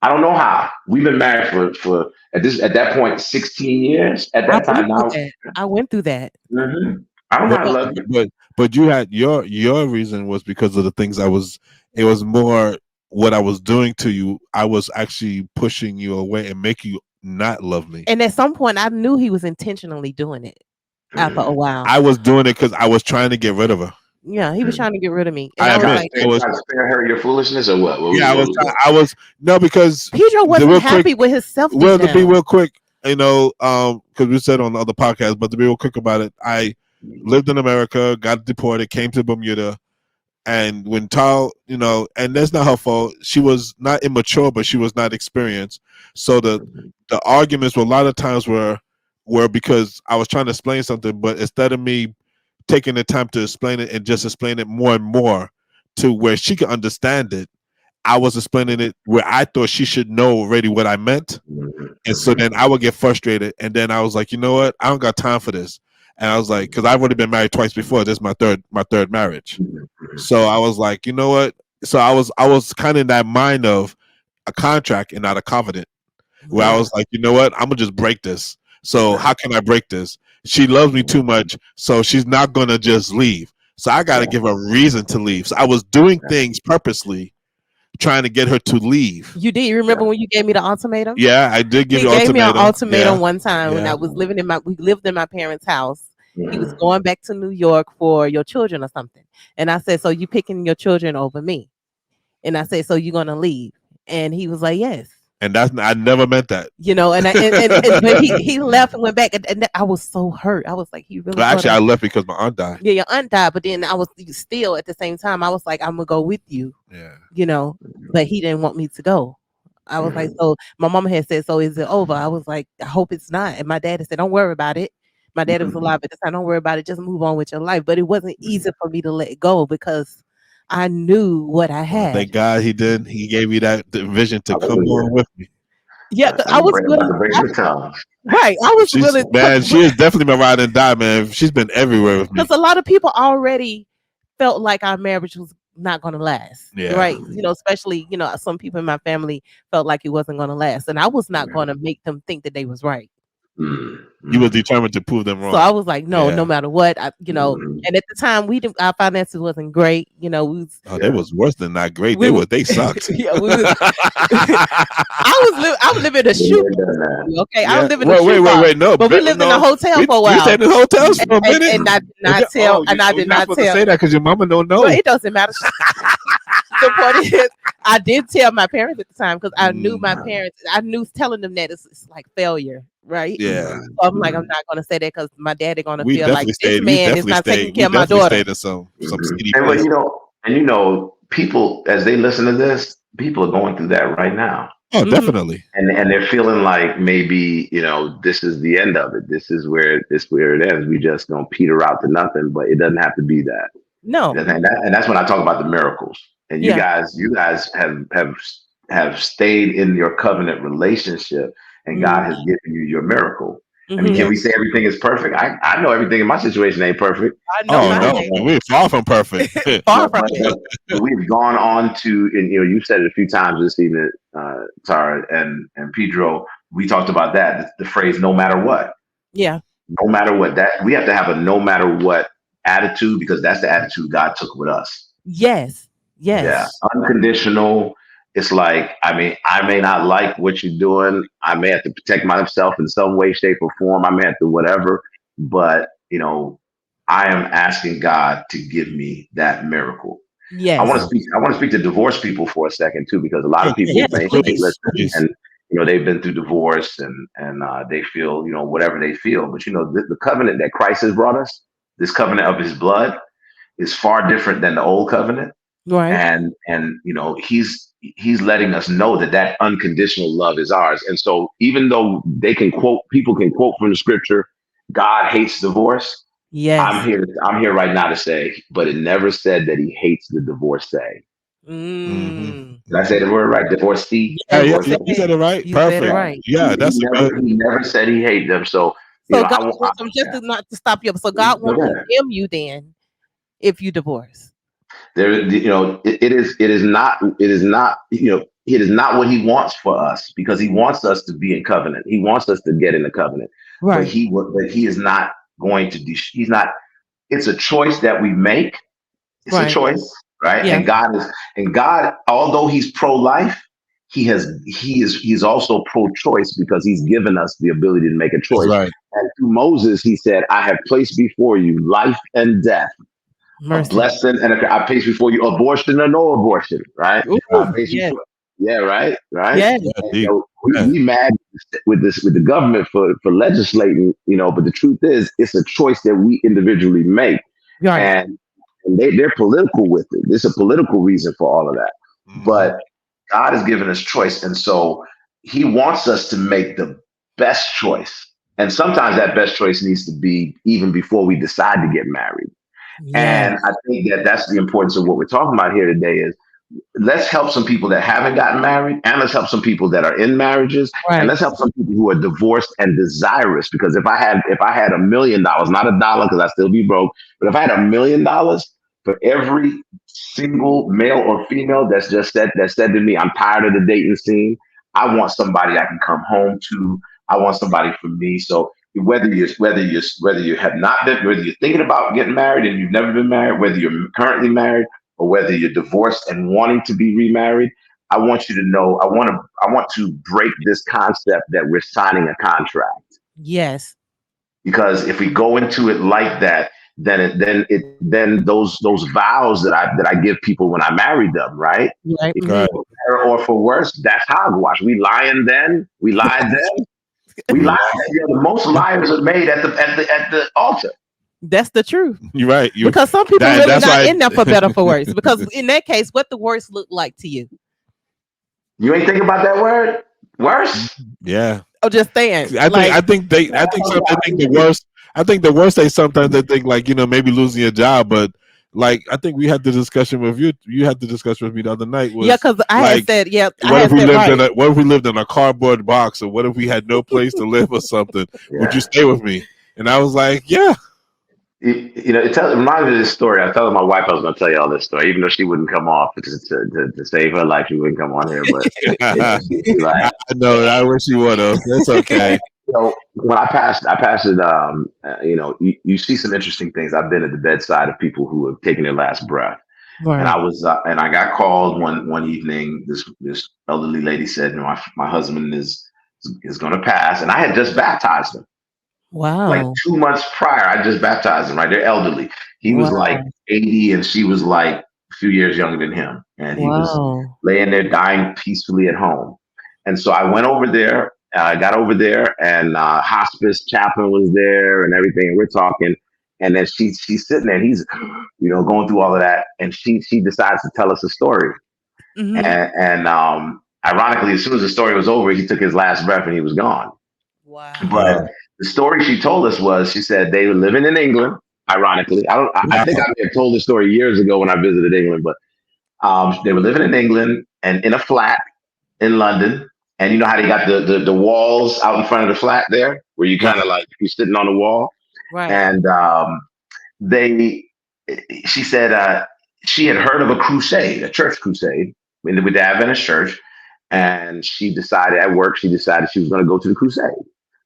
I don't know how. We've been married for at that point 16 years. At I that went time through now, that. I went through that. I don't know But how to love you. but you had your reason was because of the things it was more what I was doing to you. I was actually pushing you away and making you not love me. And at some point, I knew he was intentionally doing it after a while. I was doing it because I was trying to get rid of her. Yeah, he was trying to get rid of me. And I I was admit like, I was. Trying to spare her your foolishness or what? Yeah, What was I was no because Pedro wasn't real quick. happy with himself deep Well, to be down. real quick, because we said on the other podcast, but to be real quick about it, I lived in America, got deported, came to Bermuda, and when Tal, and that's not her fault. She was not immature, but she was not experienced. So the arguments were a lot of times were because I was trying to explain something, but instead of me taking the time to explain it and just explain it more and more to where she could understand it, I was explaining it where I thought she should know already what I meant. And so then I would get frustrated. And then I was like, you know what? I don't got time for this. And I was like, because I've already been married twice before. This is my third marriage. So I was like, you know what? So I was kind of in that mind of a contract and not a covenant, where I was like, you know what? I'm gonna just break this. So how can I break this? She loves me too much, so she's not gonna just leave. So I got to give her a reason to leave. So I was doing things purposely, trying to get her to leave. You did. You remember when you gave me the ultimatum? Yeah, I did give He you gave me an ultimatum. ultimatum Yeah. one time when Yeah. I was we lived in my parents' house, He was going back to New York for your children or something. And I said, so you picking your children over me? And I said, so you're gonna leave? And he was like, yes. And I never meant that. You know, and but he left and went back, and I was so hurt. I was like, he really. Well, actually, I left because my aunt died. Yeah, your aunt died, but then I was still at the same time. I was like, I'm gonna go with you. Yeah. You know, but he didn't want me to go. I was like, so my mama had said, so is it over? I was like, I hope it's not. And my dad had said, don't worry about it. My dad was alive at the time. Don't worry about it. Just move on with your life. But it wasn't easy for me to let go because I knew what I had. Thank God he did. He gave me that vision to come on with me. Yeah, I was really right. I was really man. She is definitely my ride and die, man. She's been everywhere with me. Because a lot of people already felt like our marriage was not going to last. Yeah. Right. You know, especially, you know, some people in my family felt like it wasn't going to last. And I was not going to make them think that they was right. You were determined to prove them wrong. So I was like, no, no matter what, you know. And at the time, our finances wasn't great. You know, they was worse than not great. They sucked. Yeah, I was living in a shoe. Okay, I was living in a shoe. Wait, no. But we lived in a hotel for a while. We stayed in hotels for a minute. And I did not tell. And I did not tell. Say that because your mama don't know. Well, it doesn't matter. The point is, I did tell my parents at the time because I knew my parents. I knew telling them that it's like failure, right? Yeah. So I'm like, I'm not going to say that because my dad is going to feel like this man is not taking care of my daughter. Stayed in some skinny and well, you know, people as they listen to this, people are going through that right now. Oh, definitely. And they're feeling like maybe, you know, this is the end of it. This is where it ends. We just gonna peter out to nothing, but it doesn't have to be that. No. And that's when I talk about the miracles. And you guys have stayed in your covenant relationship, and God has given you your miracle. I mean, can we say everything is perfect? I know everything in my situation ain't perfect. We're far from perfect. Far from it. We've gone on to, and you know, you've said it a few times this evening, Tara and Pedro. We talked about that, the phrase "no matter what." Yeah. No matter what. That we have to have a no matter what attitude, because that's the attitude God took with us. Yes. Yes. Yeah. Unconditional. It's like, I mean, I may not like what you're doing. I may have to protect myself in some way, shape, or form. I may have to whatever. But, you know, I am asking God to give me that miracle. Yes. I want to speak to divorced people for a second too, because a lot of people may listen and, you know, they've been through divorce and they feel, you know, whatever they feel. But, you know, the covenant that Christ has brought us, this covenant of his blood, is far different than the old covenant. Right. And you know, he's letting us know that unconditional love is ours. And so even though people can quote from the scripture, God hates divorce. Yes. I'm here right now to say, but it never said that he hates the divorcee. Did I say the word right? Divorcee? Yeah, you said it right. Perfect. Said it right. Yeah, he never said he hated them. So God wants them not to stop you. So God won't condemn you then if you divorce. There, you know, it is not, you know, it is not what he wants for us, because he wants us to be in covenant. He wants us to get in the covenant, right? But he is not going to do. He's not. It's a choice that we make. It's a choice, right? Yeah. And God, although he's pro-life, he's also pro-choice, because he's given us the ability to make a choice. Right. And through Moses, he said, "I have placed before you life and death." Mercy. A blessing, and I place before you abortion or no abortion, right? Ooh, right. Yeah. You know, we mad with the government for legislating, you know, but the truth is, it's a choice that we individually make, right? And they're political with it. There's a political reason for all of that, but God has given us choice, and so He wants us to make the best choice. And sometimes that best choice needs to be even before we decide to get married. Yes. And I think that's the importance of what we're talking about here today is, let's help some people that haven't gotten married, and let's help some people that are in marriages, right, and let's help some people who are divorced and desirous. Because if I had $1 million, not $1, because I still be broke, but if I had $1 million for every single male or female that said to me, "I'm tired of the dating scene. I want somebody I can come home to. I want somebody for me." So whether you have not been, whether you're thinking about getting married and you've never been married, whether you're currently married, or whether you're divorced and wanting to be remarried, I want you to know, I want to break this concept that we're signing a contract. Yes. Because if we go into it like that, then those vows that I give people when I marry them, right? Right. Right. For better or for worse, that's hogwash. We lying then, we lied then, we lied. The most liars are made at the altar. That's the truth. You're right. Because some people really that's not why in there for better for worse. Because in that case, what the worst look like to you? You ain't thinking about that word? Worse? Yeah. Oh, just saying. I think the worst. I think the worst they sometimes they think like, maybe losing your job, but like I think we had the discussion with you. You had the discussion with me the other night. Was, because I like, had said, what if we lived in a cardboard box, or what if we had no place to live or something? Yeah. Would you stay with me? And I was like, yeah. It reminds me of this story. I was telling my wife I was going to tell you all this story, even though she wouldn't come off to save her life. She wouldn't come on here, but she'd like, I know. I wish she would have. That's okay. When I passed it. You see some interesting things. I've been at the bedside of people who have taken their last breath, right. and I was and I got called one evening. This elderly lady said, my husband is going to pass," and I had just baptized him. Wow. Like 2 months prior, I just baptized him, right? They're elderly. He was like 80 and she was like a few years younger than him. And he was laying there dying peacefully at home. And so I went over there, got over there, and hospice chaplain was there and everything. And we're talking. And then she's sitting there and he's, going through all of that. And she decides to tell us a story. Mm-hmm. And ironically, as soon as the story was over, he took his last breath and he was gone. Wow. But the story she told us was, she said they were living in England. Ironically, I think I may have told the story years ago when I visited England, but they were living in England and in a flat in London. And you know how they got the walls out in front of the flat there, where you kind of like you're sitting on the wall. Right. And she said she had heard of a crusade, a church crusade with the Adventist church, and she decided at work she was going to go to the crusade.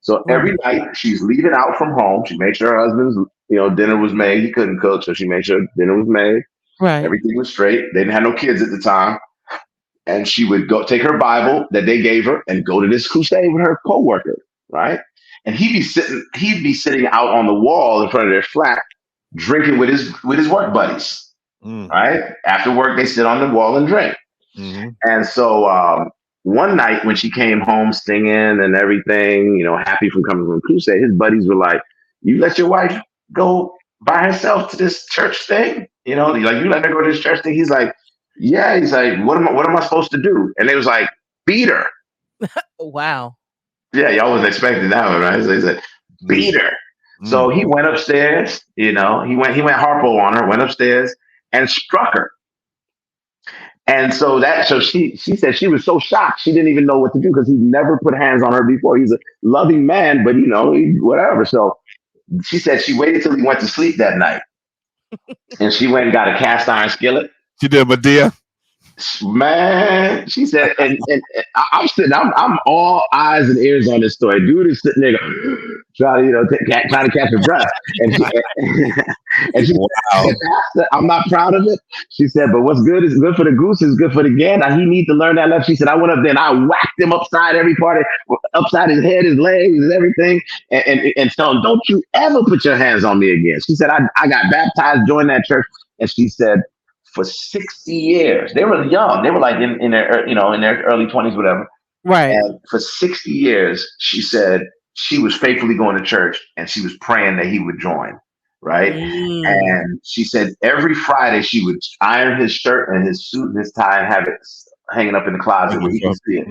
So every night she's leaving out from home. She made sure her husband's, dinner was made. He couldn't cook, so she made sure dinner was made. Right. Everything was straight. They didn't have no kids at the time. And she would go take her Bible that they gave her and go to this crusade with her coworker, right? And he'd be sitting out on the wall in front of their flat, drinking with his work buddies, right? After work, they sit on the wall and drink. Mm-hmm. And so one night when she came home singing and everything, happy from coming from crusade, his buddies were like, "You let your wife go by herself to this church thing? You let her go to this church thing?" He's like, "Yeah." He's like, what am I supposed to do?" And they was like, "Beat her." Wow. Yeah, y'all was expecting that one, right? So he said, "Beat her." So he went upstairs, he went harpo on her, went upstairs and struck her. And so she said she was so shocked she didn't even know what to do because he'd never put hands on her before. He's a loving man, but whatever. So she said she waited till he went to sleep that night, and she went and got a cast iron skillet. She did Medea. Man, she said, and I'm sitting, I'm all eyes and ears on this story. Dude is sitting there trying to catch her breath, and she said, "Pastor, I'm not proud of it." She said, "But what's good is good for the goose is good for the gander. He needs to learn that lesson." She said, "I went up there and I whacked him upside upside his head, his legs, and everything, and told him, 'Don't you ever put your hands on me again.'" She said, I got baptized, joined that church, and she said, for 60 years, they were young. They were like in their early 20s, whatever. Right. And for 60 years, she said she was faithfully going to church and she was praying that he would join. Right. And she said every Friday she would iron his shirt and his suit and his tie and have it hanging up in the closet where he could see it.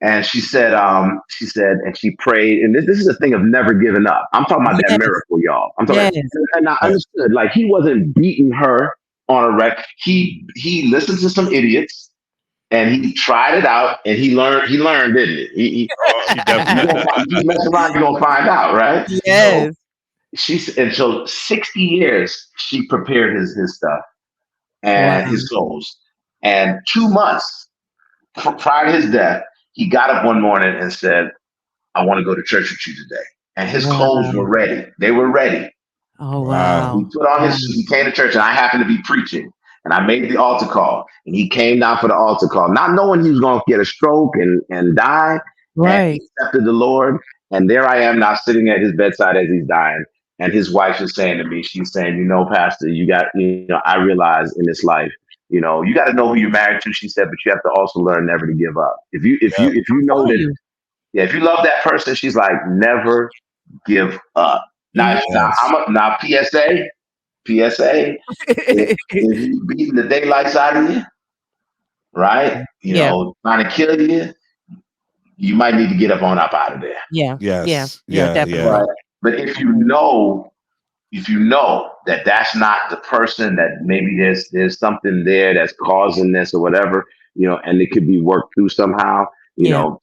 And she said, and she prayed. And this is a thing of never giving up. I'm talking about that miracle, y'all. I'm talking and I understood, like, he wasn't beating her on a wreck. He listened to some idiots and he tried it out and he learned, didn't he? You mess around, you're gonna find out, right? Yes. So 60 years she prepared his stuff and his clothes. And 2 months prior to his death, he got up one morning and said, "I want to go to church with you today." And his clothes were ready. They were ready. Oh, wow. He put on his suit, he came to church, and I happened to be preaching. And I made the altar call. And he came down for the altar call, not knowing he was going to get a stroke and die. Right. And he accepted the Lord. And there I am now sitting at his bedside as he's dying. And his wife is saying to me, she's saying, Pastor, I realize in this life, you got to know who you're married to. She said, but you have to also learn never to give up. If you know that, yeah, if you love that person, she's like, never give up. Now, now, PSA, if you beating the daylights out of you, right? Trying to kill you, you might need to get up out of there. Yeah. Yes. Definitely. But if you know that that's not the person, that maybe there's something there that's causing this or whatever, and it could be worked through somehow, don't,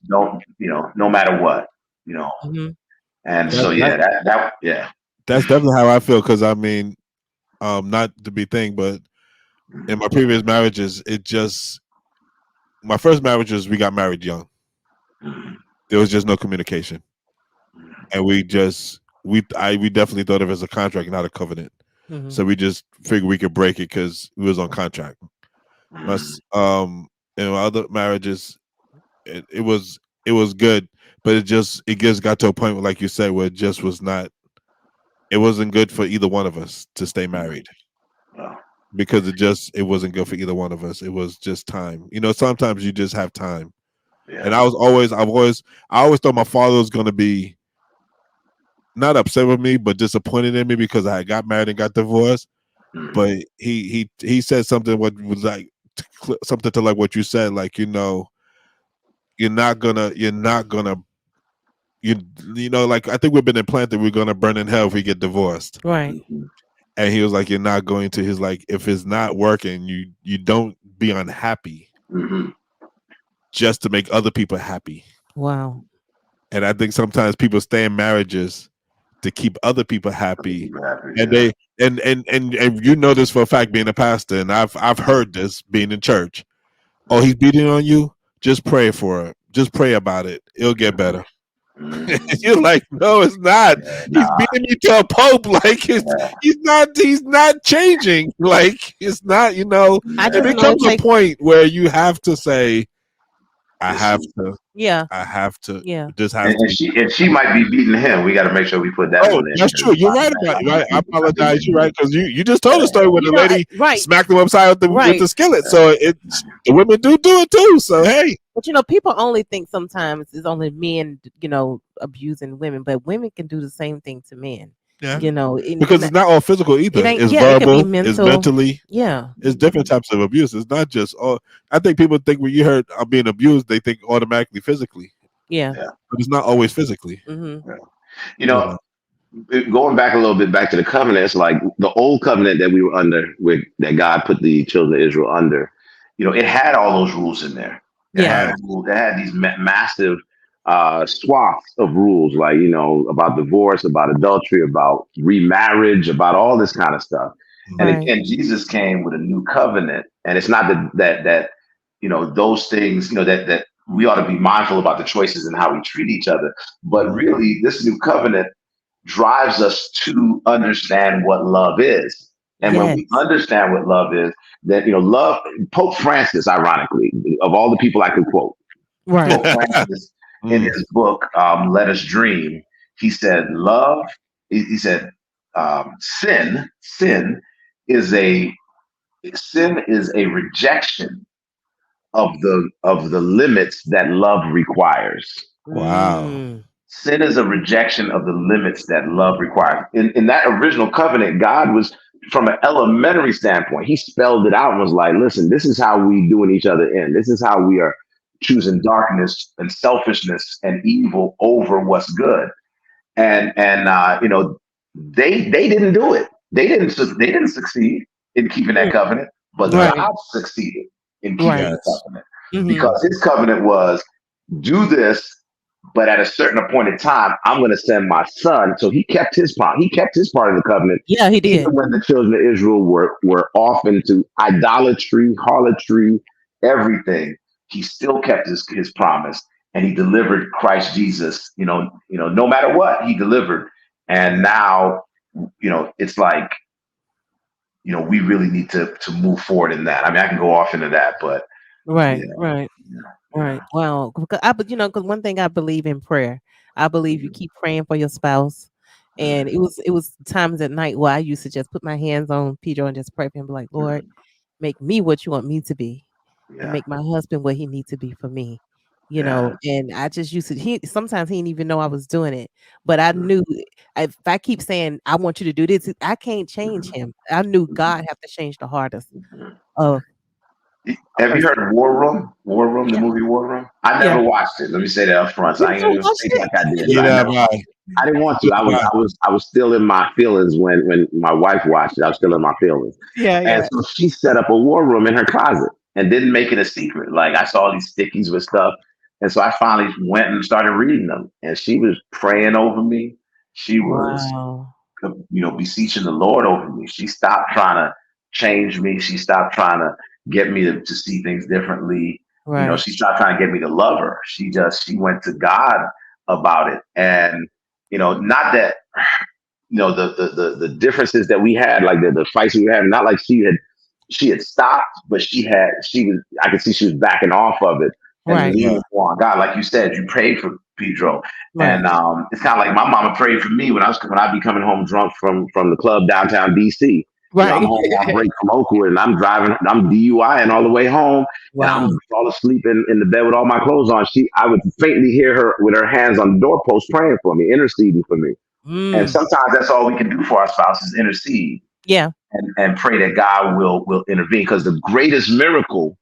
no matter what, And so, that's definitely how I feel. Cause I mean, not to be thing, but in my previous marriages, my first marriages, we got married young. There was just no communication. And we definitely thought of it as a contract, not a covenant. So we just figured we could break it because we was on contract. In my other marriages, it was good, but it just got to a point where, like you said, where it wasn't good for either one of us to stay married. Because it wasn't good for either one of us. It was just time. Sometimes you just have time. Yeah. And I always thought my father was going to be not upset with me, but disappointed in me because I got married and got divorced. But he said something what was like something to like what you said, like, you're not gonna like, I think we've been implanted we're gonna burn in hell if we get divorced. Right. And he was like, you're not going to. He's like, if it's not working, you don't be unhappy just to make other people happy. Wow. And I think sometimes people stay in marriages to keep other people happy. And they and you know this for a fact, being a pastor, and I've heard this being in church. Oh, he's beating on you? Just pray for it. Just pray about it. It'll get better. You're like, no, it's not. He's beating me to a pope. Like, he's not changing. Like, it's not, it becomes a point where you have to say, I have to. Yeah. I have to. Yeah. Just have to. And she might be beating him. We got to make sure we put that on there. That's true. You're right about it. Right? I apologize. You're right, because you just told a story where the lady smacked him upside with the skillet. So the women do it too. So hey. But people only think sometimes it's only men, abusing women, but women can do the same thing to men. Yeah. Because it's not all physical either. It's verbal, it it's mentally. Yeah. It's different types of abuse. It's not just I think people think when you heard I'm being abused, they think automatically physically. Yeah. But it's not always physically. Going back a little bit back to the covenant, it's like the old covenant that we were under, that God put the children of Israel under, it had all those rules in there. It had these massive swaths of rules, like, about divorce, about adultery, about remarriage, about all this kind of stuff. And again, Jesus came with a new covenant, and it's not that those things, that we ought to be mindful about the choices and how we treat each other. But really, this new covenant drives us to understand what love is. And when we understand what love is, that, love, Pope Francis, ironically, of all the people I could quote, Pope Francis, in his book, Let Us Dream, he said, sin is a rejection of the limits that love requires. Wow. Sin is a rejection of the limits that love requires. In that original covenant, God was, from an elementary standpoint, he spelled it out and was like, listen, this is how we doing each other in. This is how we are choosing darkness and selfishness and evil over what's good. And they didn't do it. They didn't succeed in keeping that covenant, but God succeeded in keeping the covenant. Because his covenant was, do this, but at a certain appointed time, I'm going to send my son. So he kept his part. He kept his part of the covenant. Yeah, he did. Even when the children of Israel were off into idolatry, harlotry, everything, he still kept his promise, and he delivered Christ Jesus. No matter what, he delivered. And now, it's like, we really need to move forward in that. I mean, I can go off into that, but right. Right. Well, because one thing I believe in prayer. I believe you Mhm. keep praying for your spouse. And Mhm. it was times at night where I used to just put my hands on Pedro and just pray for him, be like, Lord, Mhm. make me what you want me to be, and Yeah, make my husband what he needs to be for me. yeah. And I just used to he sometimes he didn't even know I was doing it. But I Mhm. knew if I keep saying I want you to do this, I can't change Mhm. him. I knew Mhm. God have to change the heartest Mhm. of a Have you person. heard War Room? War Room, the Yeah, movie War Room? I yeah. never watched it. Let me say that up front. So You I ain't never gonna watched speak it? like I did, but Neither I have never. I. I didn't want to. Neither have I. I was still in my feelings when my wife watched it. I was still in my feelings, Yeah, and yeah. so she set up a war room in her closet and didn't make it a secret. Like I saw these stickies with stuff, and so I finally went and started reading them. And she was praying over me. She was Wow. beseeching the Lord over me. She stopped trying to change me. She stopped trying to get me to see things differently. Right. She stopped trying to get me to love her. She went to God about it. And, not that, the differences that we had, like the fights we were having, not like she had stopped, but I could see she was backing off of it and Right. leaning Right. more on God. Like you said, you prayed for Pedro. Right. And it's kind of like my mama prayed for me when I'd be coming home drunk from the club downtown DC. I'm Right. home on break from Oakwood and I'm driving, I'm DUI and all the way home and Wow. I'm fall asleep in the bed with all my clothes on. I would faintly hear her with her hands on the doorpost praying for me, interceding for me. And Mm. sometimes that's all we can do for our spouse is intercede Yeah, and pray that God will intervene because the greatest miracle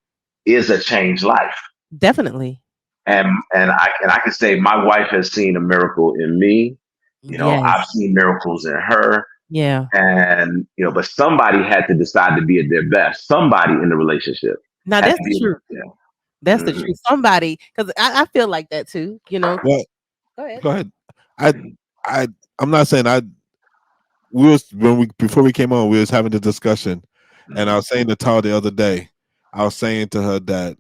is a changed life. definitely. And I can say my wife has seen a miracle in me. I've Yes. seen miracles in her. Yeah. And but somebody had to decide to be at their best. Somebody in the relationship Now had that's to the be. truth. Yeah. That's the Mhm. truth. Somebody, because I feel like that too. Well, Go ahead. go ahead. I I I'm not saying we was before we came on, we was having the discussion, and I Mhm. was saying to Tara the other day, I was saying to her that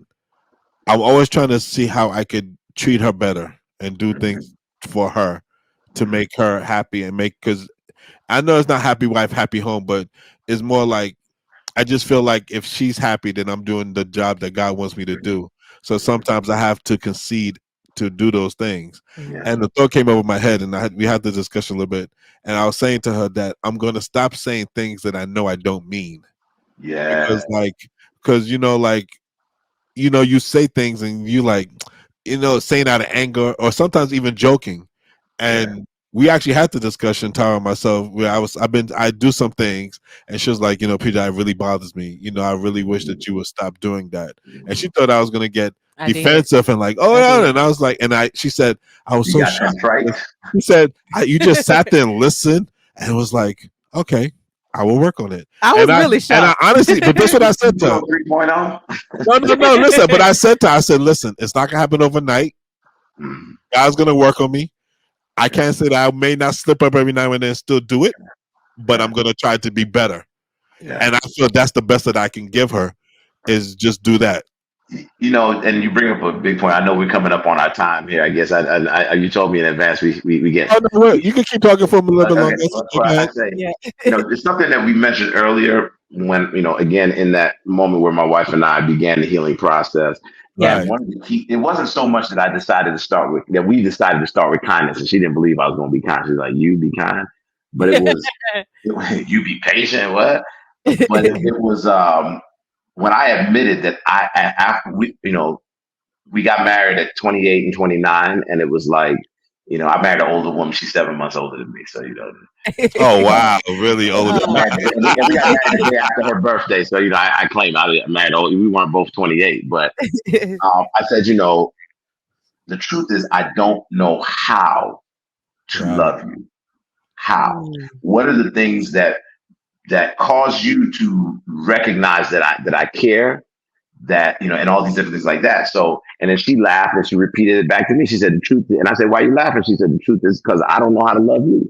I'm always trying to see how I could treat her better and do things Mhm. for her to Mhm. make her happy and because I know it's not happy wife, happy home, but it's more like I just feel like if she's happy, then I'm doing the job that God wants me to Mhm. do. So Mhm. sometimes I have to concede to do those things. Mhm. Yeah. And the thought came over my head, and we had the discussion a little bit. And I was saying to her that I'm going to stop saying things that I know I don't mean Yeah. because, you say things and you like, saying out of anger or sometimes even joking. Yeah. And we actually had the discussion, Tara and myself, where I do some things, and she was like, Peter, it really bothers me. I really wish Mhm. that you would stop doing that. And she Mhm. thought I was gonna get I did. defensive and like, oh I yeah. did. And I was like, she said, I was You so got shocked. that right. She said, you just sat there and listened, and it was like, okay, I will work on it. I was And really I shocked. honestly, but that's what I said to her. Pedro 3.0. No, no, no. Listen, but I said to her, I said, listen, it's not gonna happen overnight. Mhm. God's gonna work on me. I Yeah. can't say that I may not slip up every now and then and still do it, but Yeah. I'm gonna try to be better. Yeah. And I feel that's the best that I can give her is just do that. And you bring up a big point. I know we're coming up on our time here. I guess you told me in advance we get. Oh no, wait, you can keep talking for a little bit Okay, longer. well, Go I ahead. say, Yeah. it's something that we mentioned earlier when, again, in that moment where my wife and I began the healing process. Yeah. And Right. one of the key, it wasn't so much that we decided to start with kindness. And she didn't believe I was going to be kind. She's like, you be kind. But you be patient. What? But it was, when I admitted that after we got married at 28 and 29, and it was like, I married an older woman. She's 7 months older than me. So, Oh wow, really we older. got married, and we got married the day after her birthday. So, I claim I married old. We weren't both 28, but I said, the truth is, I don't know how to Right. love you. How? Mm. What are the things that cause you to recognize that I care? That and all these different things like that. So, and then she laughed and she repeated it back to me. She said, "The truth," and I said, "Why are you laughing?" She said, "The truth is because I don't know how to love you."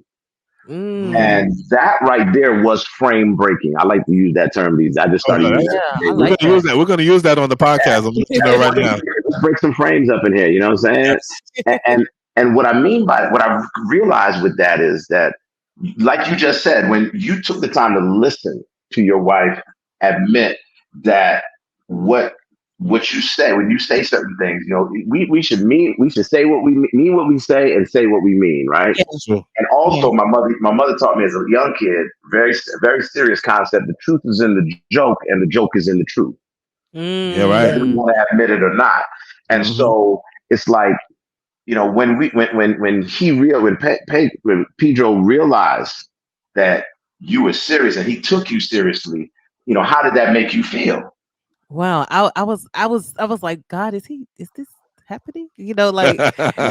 Mm. And that right there was frame breaking. I like to use that term. I just Oh started no, using Yeah, I we're that. like gonna use that. that. We're gonna use that on the podcast. I'm gonna let you know right now. Let's break some frames up in here. You know what I'm saying? Yes. And what I mean by what I realized with that is that, like you just said, when you took the time to listen to your wife admit that what what you say when you say certain things. We should say what we mean, what we say, and say what we mean, right? Yeah. So, And Yeah. also, my mother taught me as a young kid, very serious concept. The truth is in the joke, and the joke is in the truth, yeah, right. whether we Mm. want to admit it or not. And Hmm. so it's like, when Pedro realized that you were serious and he took you seriously, how did that make you feel? Wow. I was like, God, is this happening? Like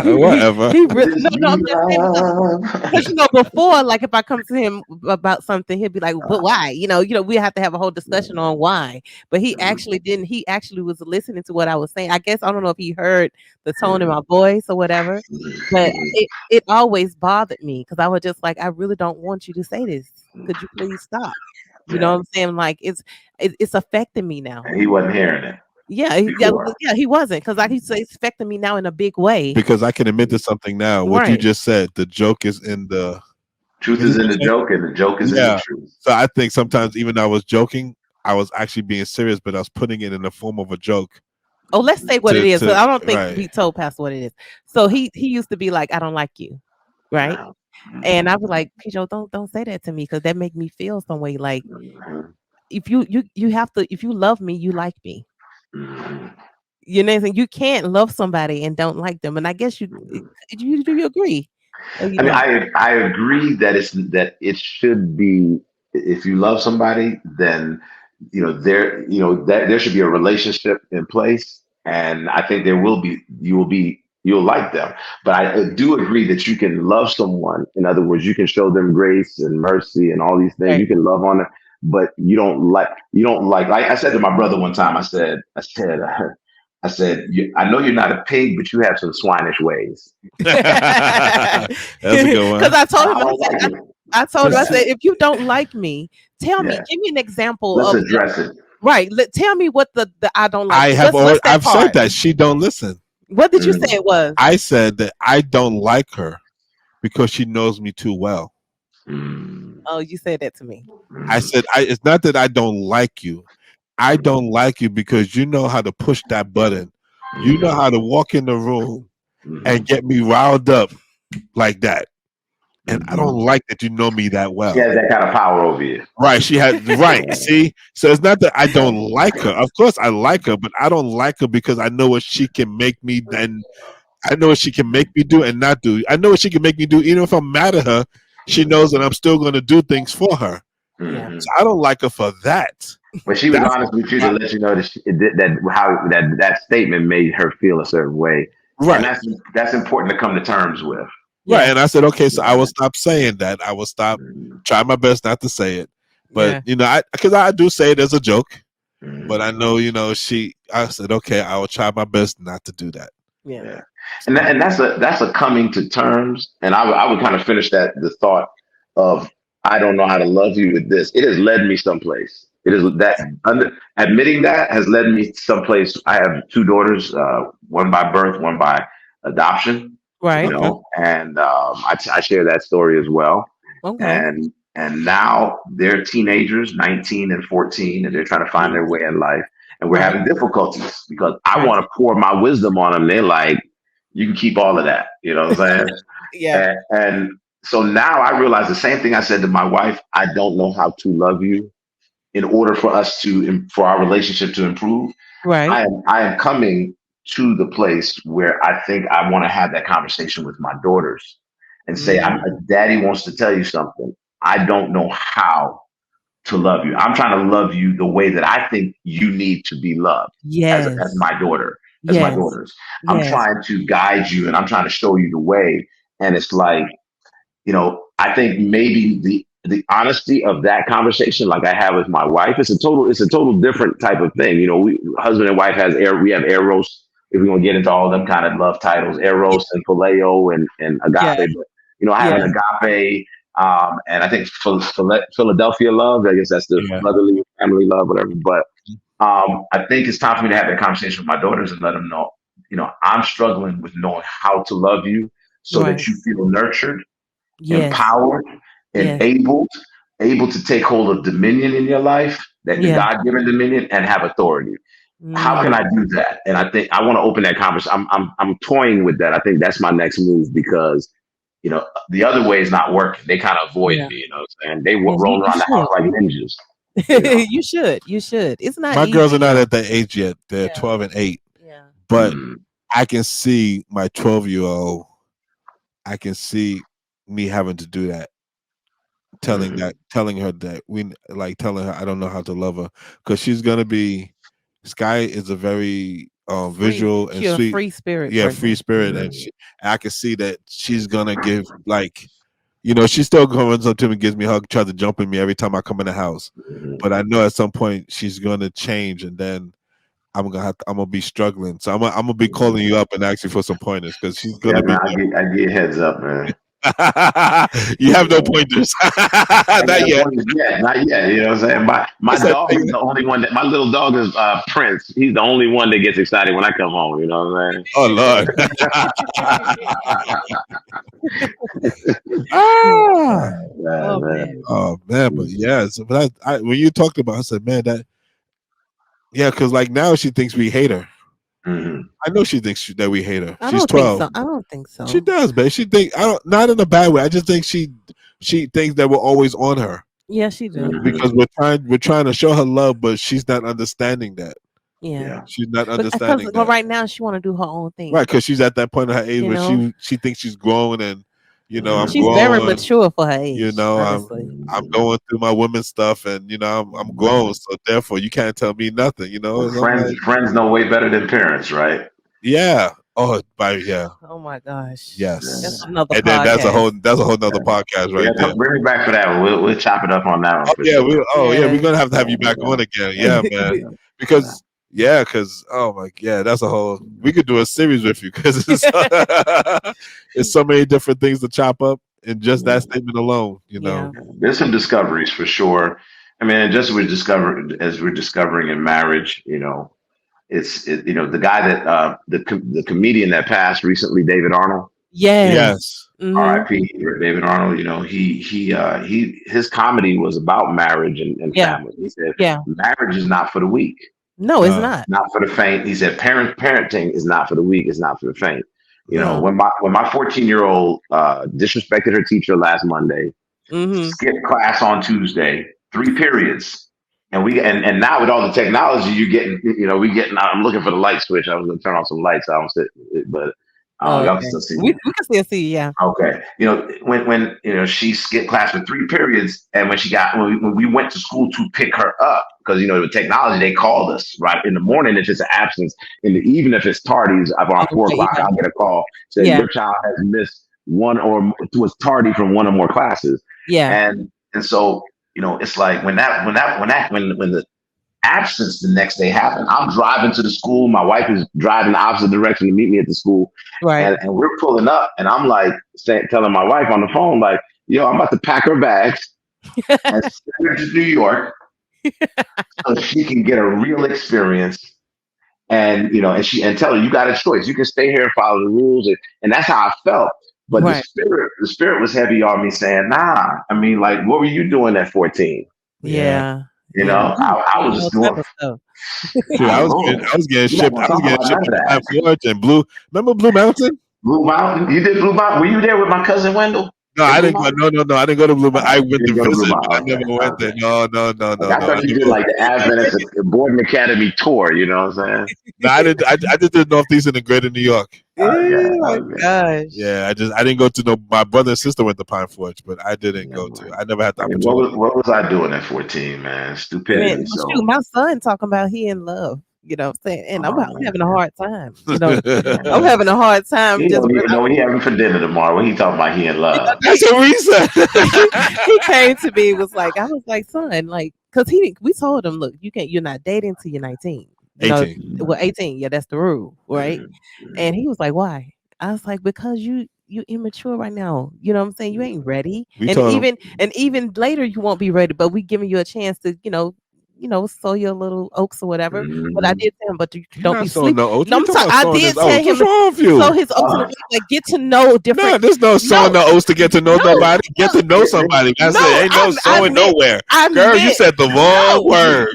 Whatever. he really This no, I'm just saying because love. before, like if I come to him about something, he'd be like, "But why?" We have to have a whole discussion on why. But he actually didn't. He actually was listening to what I was saying. I guess I don't know if he heard the tone in my voice or whatever. But it always bothered me because I was just like, I really don't want you to say this. Could you please stop? You know Yeah. what I'm saying? Like it's affecting me now. And he wasn't hearing it Yeah, before. yeah, he wasn't because like he said, it's affecting me now in a big way. Because I can admit to something now. What you Right. just said, the joke is in the. Truth What did is in you the say? joke, and the joke is in the Yeah. truth. So I think sometimes even though I was joking, I was actually being serious, but I was putting it in the form of a joke. Oh, let's say what it is. So To I don't think right. we told Pastor what it is. So he used to be like, I don't like you, right? Yeah. And I was like, Pedro, don't say that to me because that make me feel some way. Like Mhm. if you have to, if you love me, you like me. Mhm. You know, what I'm saying? You can't love somebody and don't like them. And I guess Mhm. do you agree or you I mean, don't? I agree that it should be, if you love somebody, then that there should be a relationship in place, and I think you'll like them. But I do agree that you can love someone. In other words, you can show them grace and mercy and all these things. Right. You can love on them, but Like I said to my brother one time, I know you're not a pig, but you have some swinish ways. That's a good Because one. I told him, I don't like it. I told him, I said, if you don't like me, tell me, Yeah, give me an example let's of address it. right. Tell me what the I don't like I you. have What's already, that I've said part? that she don't listen. What did you say Mm, it was? I said that I don't like her because she knows me too well. mm, Oh, you said that to me. I mm, said it's not that I don't like you. I don't like you because you know how to push that button. You know mm, how to walk in the room and mm, get me riled up like that. And I don't mm. like that you know me that She has well. that kind of power over you. Right. She had right. See? So it's not that I don't like her. Of course I like her, but I don't like her because I know what she can make me and I know what she can make me do and not do. I know what she can make me do. Even if I'm mad at her, she knows that I'm still gonna do things for her. Yeah. Hmm. So I don't like her for that. But she was That's honest with you to why, let you know that statement made her feel a certain way, and right. that's important to come to terms with. Right. Yeah. And I said, okay, so I will Yeah. stop saying that. I will stop, Mm, try my best not to say it. But, Yeah. because I do say it as a joke, but I mm, know, I said, okay, I will try my best not to do that. Yeah. yeah. So, And that's a coming to terms. And I would kind of finish the thought of, I don't know how to love you with this. It has led me someplace. It is that admitting that has led me someplace. I have two daughters, one by birth, one by adoption. Right. okay. And I share that story as well. Okay. And now they're teenagers, 19 and 14, and they're trying to find Mm. their way in life. And we're Right. having difficulties because I Right. want to pour my wisdom on them. They're like, you can keep all of that. You know what I'm saying? Yeah. And so now I realize the same thing I said to my wife. I don't know how to love you in order for our relationship to improve. Right. I am coming to the place where I think I want to have that conversation with my daughters and say, Mm. Daddy wants to tell you something. I don't know how to love you. I'm trying to love you the way that I think you need to be loved as Yes. my daughter, as my Yes. daughters. I'm Yes. trying to guide you and I'm trying to show you the way. And it's like, I think maybe the honesty of that conversation, like I have with my wife, it's a total different type of thing. We husband and wife we have eros. If we want to get into all them kind of love titles, Yeah. eros and phileo and Yeah. agape. But I have Yeah. an agape, and I think Philadelphia love. I guess that's the Yeah. brotherly family love, whatever. But I think it's time for me to have that conversation with my daughters and let them know, I'm struggling with knowing how to love you so Right. that you feel nurtured, Yes. empowered, Yes. able to take hold of dominion in your life, that the Yeah. God-given dominion, and have authority. How can I do that? And I think I want to open that conversation. I'm toying with that. I think that's my next move because the other way is not working. They kind of avoid Yeah. me. You know what I'm saying? They Yeah, roll around the should. house like ninjas. You know? You should. You should. It's not My easy, girls are not y'all. at that age yet. They're Yeah. 12 and 8. Yeah. But Mm. I can see my 12-year-old. I can see me having to do that. Telling her that telling her I don't know how to love her because she's gonna be. Sky is a very visual and She's a sweet, free spirit. yeah, person. free spirit, and I can see that she's gonna give she still comes up to me, gives me a hug, tries to jump in me every time I come in the house. But I know at some point she's gonna change, and then I'm gonna be struggling. So I'm gonna be calling you up and asking for some pointers because she's gonna be. Man, I get heads up, man. You have no pointers. Not yet. Not yet. You know what I'm saying? My dog is the only one my little dog is Prince. He's the only one that gets excited when I come home. You know what I'm saying? Oh Lord. Oh man, but yeah. So, but when you talked about, I said, man, because like now she thinks we hate her. Mm-hmm. I know she thinks that we hate her. She's 12. I don't think so. She does, babe. She think not in a bad way. I just think she thinks that we're always on her. Yeah, she does. Because we're trying to show her love, but she's not understanding that. Yeah. She's not understanding that. But right now she want to do her own thing. Right, because she's at that point of her age where she thinks she's grown and I'm she's growing, very mature for her age. Honestly. I'm going through my women's stuff and I'm grown, so therefore you can't tell me nothing, Well, friends know way better than parents, right? Yeah. Oh, Oh my gosh. Yes. That's another and podcast. then that's a whole nother podcast right there. Bring me back for that one. We'll chop it up on that one. We're gonna have to have you back on again. Yeah, man. Because that's a whole. We could do a series with you because it's so many different things to chop up in just that statement alone. There's some discoveries for sure. I mean, just as we're discovering in marriage, it's the guy that the comedian that passed recently, David Arnold. Yes. Mm-hmm. R.I.P. David Arnold. His comedy was about marriage and family. He said, marriage is not for the weak. No, it's not. Not for the faint. He said, parenting is not for the weak. It's not for the faint. When my 14-year-old disrespected her teacher last Monday, skipped class on Tuesday, 3 periods. And now with all the technology you're getting, I'm looking for the light switch. I was going to turn on some lights. I don't sit, but y'all can still see. We can still see, yeah. Okay. When she skipped class for 3 periods, and when we went to school to pick her up, because with technology they called us right in the morning if it's an absence, in the evening if it's tardies, around 4 o'clock I'll get a call saying your child has missed one or was tardy from one or more classes. Yeah. And so it's like when the absence the next day happened, I'm driving to the school. My wife is driving the opposite direction to meet me at the school. Right. And we're pulling up, and I'm like telling my wife on the phone, like, yo, I'm about to pack her bags and send her to New York so she can get a real experience. And and tell her you got a choice. You can stay here and follow the rules. And that's how I felt. But the spirit was heavy on me saying, nah. I mean, like, what were you doing at 14? Yeah. I was just doing. I was getting shipped. I was getting shipped to Forge and Blue. Remember Blue Mountain? Blue Mountain. You did Blue Mountain. Were you there with my cousin Wendell? No, I didn't go. No, I didn't go to Blue Mountain. I went to visit, but I never went there. No. I thought you did like the Adventist Boarding Academy tour. You know what I'm saying? No, I did. I did the Northeast and the Greater New York. Oh my gosh! Yeah, I didn't go to no. My brother and sister went to Pine Forge, but I didn't go to. I never had the opportunity. What was I doing at 14, man? Stupidity. Man, shoot, my son talking about he in love. You know what I'm saying? And I'm having a hard time. I'm having a hard time. He don't even know what he having for dinner tomorrow. When he talking about he in love. That's a reason. He came to me, I was like, son, like, because we told him, look, you're not dating till you're 19. 18. Well, 18, yeah, that's the rule, right? And he was like, why? I was like, because you immature right now. You know what I'm saying? You ain't ready. And even later you won't be ready, but we giving you a chance to, sow your little oats or whatever. But I did tell him, but You're don't not be sowing sleep. no oats. No, I'm sorry. I did tell him What's wrong with you? sow his oats in the way, like get to know No, different. there's no sowing the oats to get to know nobody. Get to know somebody. That's No, it. Ain't no sowing nowhere. I Girl, you meant- said the wrong word.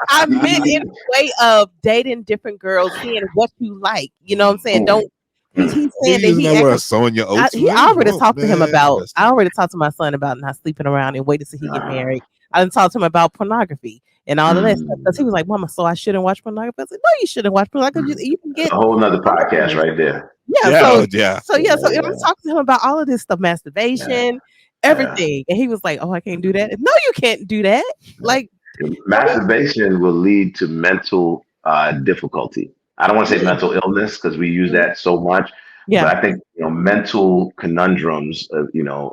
I meant in the way of dating different girls, seeing what you like. You know what I'm saying? Don't. He's saying that Using he that word sowing your oats. I already talked to him about. I already talked to my son about not sleeping around and waiting till he get married. I didn't talk to him about pornography and all of that stuff because he was like, "Mama, so I shouldn't watch pornography." I said, "No, you shouldn't watch pornography. You can get a whole nother podcast right there." So I'm talking to him about all of this stuff, masturbation, everything, and he was like, "Oh, I can't do that." No, you can't do that. Like masturbation will lead to mental difficulty. I don't want to say mental illness because we use that so much. Yeah. But I think mental conundrums.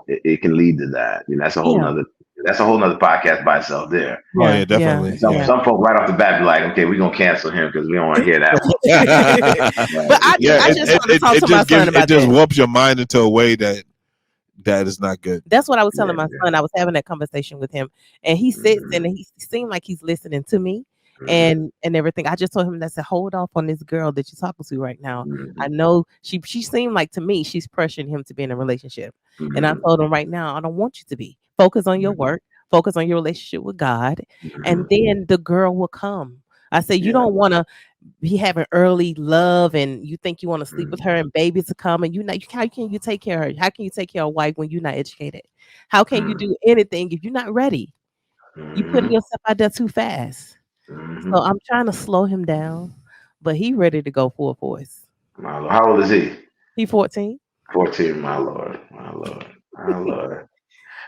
It can lead to that. That's a whole nother. That's a whole nother podcast by itself. There. Oh yeah, definitely. Some folk right off the bat be like, "Okay, we're gonna cancel him because we don't want to hear that." But I just want to talk to my son about it. Just warps your mind into a way that is not good. That's what I was telling my son. I was having that conversation with him, and he sits and he seemed like he's listening to me. And everything. I just told him, that's hold off on this girl that you're talking to right now. I know she seemed like to me she's pressuring him to be in a relationship. And I told him right now, I don't want you to be. Focus on your work, focus on your relationship with God, and then the girl will come. I said, you don't want to be having early love and you think you want to sleep with her and babies to come and how can you take care of her? How can you take care of a wife when you're not educated? How can you do anything if you're not ready? You're putting yourself out there too fast. So I'm trying to slow him down, but he ready to go full force. How old is he? He 14. 14, my Lord.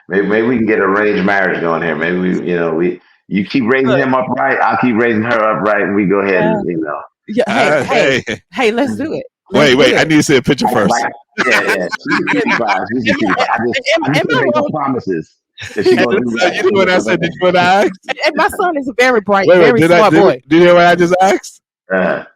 Maybe we can get arranged marriage going here. Maybe you keep raising him up right, I'll keep raising her up right, and we go ahead and Yeah, hey, let's do it. Wait, I need to see a picture first. Yeah. She's 55. I just make no promises. She gonna do that. You know what I said? Did you know what I asked? And my son is a very bright, very smart boy. Did you hear what I just asked? I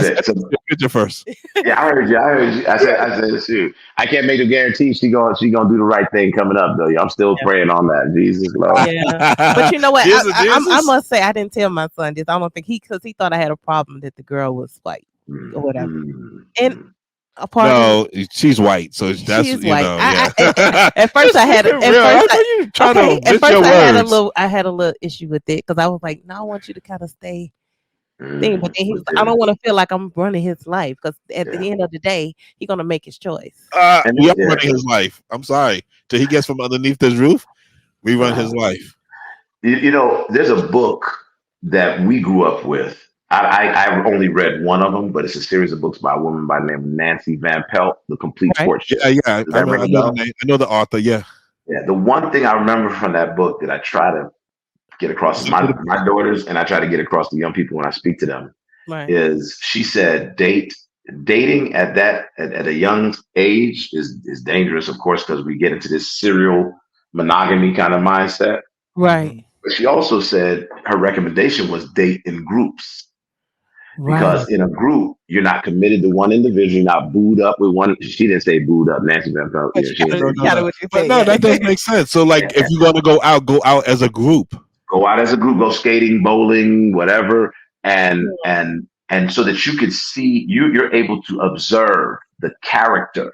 said, the picture first. Yeah, I heard you. I said, shoot, I can't make a guarantee she gonna do the right thing coming up though. I'm still praying on that. Jesus, Lord. Yeah, but you know what? I must say I didn't tell my son this. I don't think because he thought I had a problem that the girl was white or whatever. And she's white, so that's she's white. Yeah. At first I had a little issue with it because I was like, no, I want you to kind of stay. But then he was, I don't want to feel like I'm running his life because at the end of the day, he's gonna make his choice. We are running his life. I'm sorry. Till he gets from underneath this roof, we run his life. There's a book that we grew up with. I've only read one of them, but it's a series of books by a woman by the name of Nancy Van Pelt, The Complete Sports Show. Yeah. I know the author. Yeah. The one thing I remember from that book that I try to get across to my daughters, and I try to get across to young people when I speak to them, is she said dating at a young age is dangerous, of course, because we get into this serial monogamy kind of mindset. Right. But she also said her recommendation was date in groups. Because in a group, you're not committed to one individual, you're not booed up with one. She didn't say booed up, Nancy Van Pelt. That does make sense. So, if you're going to go out as a group. Go out as a group, go skating, bowling, whatever, and so that you could see, you're able to observe the character